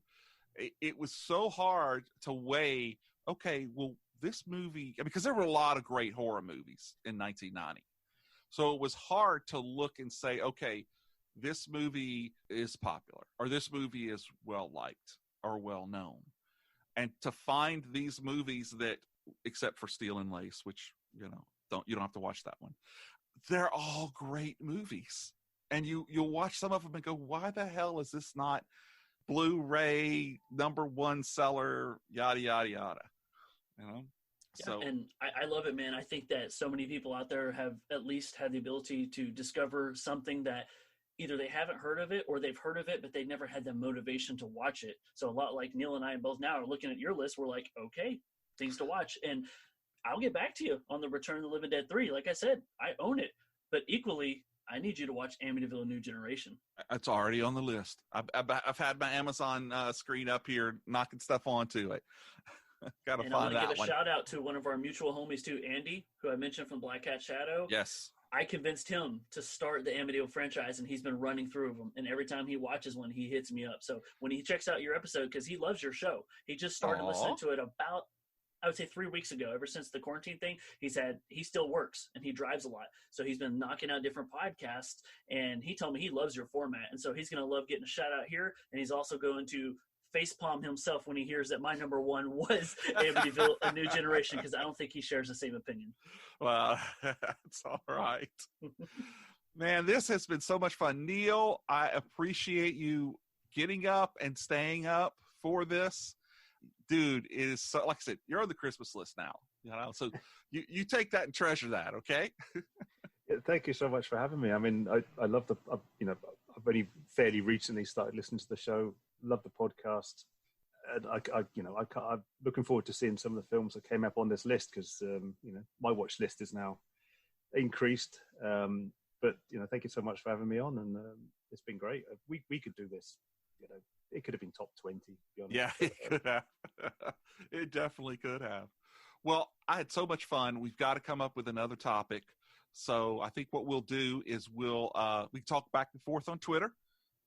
it was so hard to weigh, okay, well, this movie, because there were a lot of great horror movies in 1990. So it was hard to look and say, okay, this movie is popular, or this movie is well-liked or well-known. And to find these movies that, except for Steel and Lace, which, you know, you don't have to watch that one. They're all great movies. And you'll watch some of them and go, why the hell is this not Blu-ray number one seller, yada, yada, yada. You know? Yeah, So, and I love it, man. I think that so many people out there have at least had the ability to discover something that either they haven't heard of it or they've heard of it, but they never had the motivation to watch it. So a lot like Neil and I both now are looking at your list. We're like, okay, things to watch. And I'll get back to you on the Return of the Living Dead 3. Like I said, I own it. But equally, I need you to watch Amityville: A New Generation. it's already on the list. I've had my Amazon screen up here knocking stuff onto it. Gotta And I want find to give that a one. shout out to one of our mutual homies too, Andy, who I mentioned from Black Cat Shadow. Yes. I convinced him to start the Amityville franchise, and he's been running through them. And every time he watches one, he hits me up. So when he checks out your episode, because he loves your show, he just started listening to it about, I would say 3 weeks ago. Ever since the quarantine thing, he still works and he drives a lot. So he's been knocking out different podcasts, and he told me he loves your format. And so he's going to love getting a shout out here. And he's also going to facepalm himself when he hears that my number one was Amityville: A New Generation, because I don't think he shares the same opinion. Well, that's all right. Man, this has been so much fun. Neil, I appreciate you getting up and staying up for this. Dude, it is so, like I said, you're on the Christmas list now. You know, so you take that and treasure that, okay? Yeah, thank you so much for having me. I mean, I love I've only fairly recently started listening to the show. Love the podcast. And I'm looking forward to seeing some of the films that came up on this list because my watch list is now increased. But thank you so much for having me on, and it's been great. We could do this. It could have been top 20. To be honest. Yeah, it could have. It definitely could have. Well, I had so much fun. We've got to come up with another topic. So I think what we'll do is we talk back and forth on Twitter,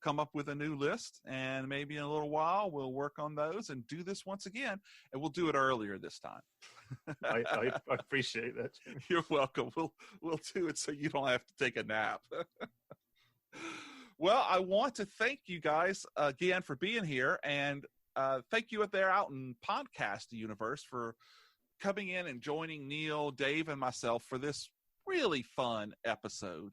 come up with a new list, and maybe in a little while we'll work on those and do this once again, and we'll do it earlier this time. I appreciate that. You're welcome. We'll do it so you don't have to take a nap. Well, I want to thank you guys again for being here, and thank you out in podcast universe for coming in and joining Neil, Dave, and myself for this really fun episode.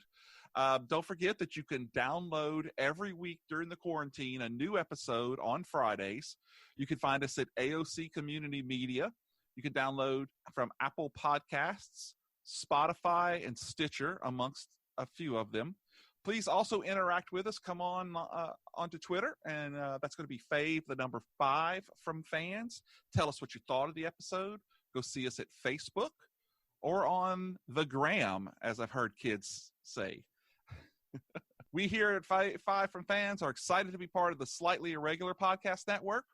Don't forget that you can download every week during the quarantine a new episode on Fridays. You can find us at AOC Community Media. You can download from Apple Podcasts, Spotify, and Stitcher, amongst a few of them. Please also interact with us. Come on onto Twitter, and that's going to be Fave, the number 5 from Fans. Tell us what you thought of the episode. Go see us at Facebook or on the gram, as I've heard kids say. We here at Fave Five from Fans are excited to be part of the Slightly Irregular Podcast Network.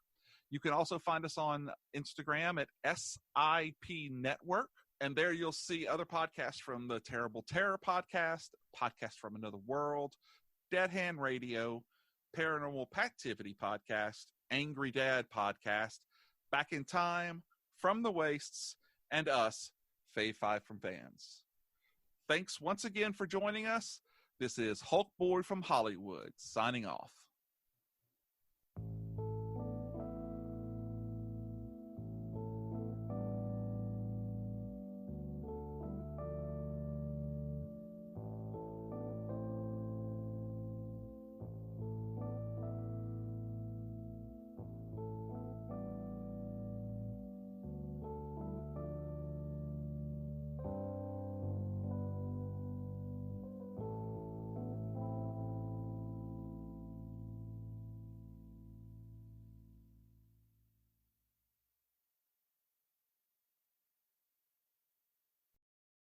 You can also find us on Instagram at SIP Network. And there you'll see other podcasts from the Terrible Terror Podcast, Podcast from Another World, Dead Hand Radio, Paranormal Pactivity Podcast, Angry Dad Podcast, Back in Time, From the Wastes, and us, Fave Five from Fans. Thanks once again for joining us. This is Hulk Boy from Hollywood, signing off.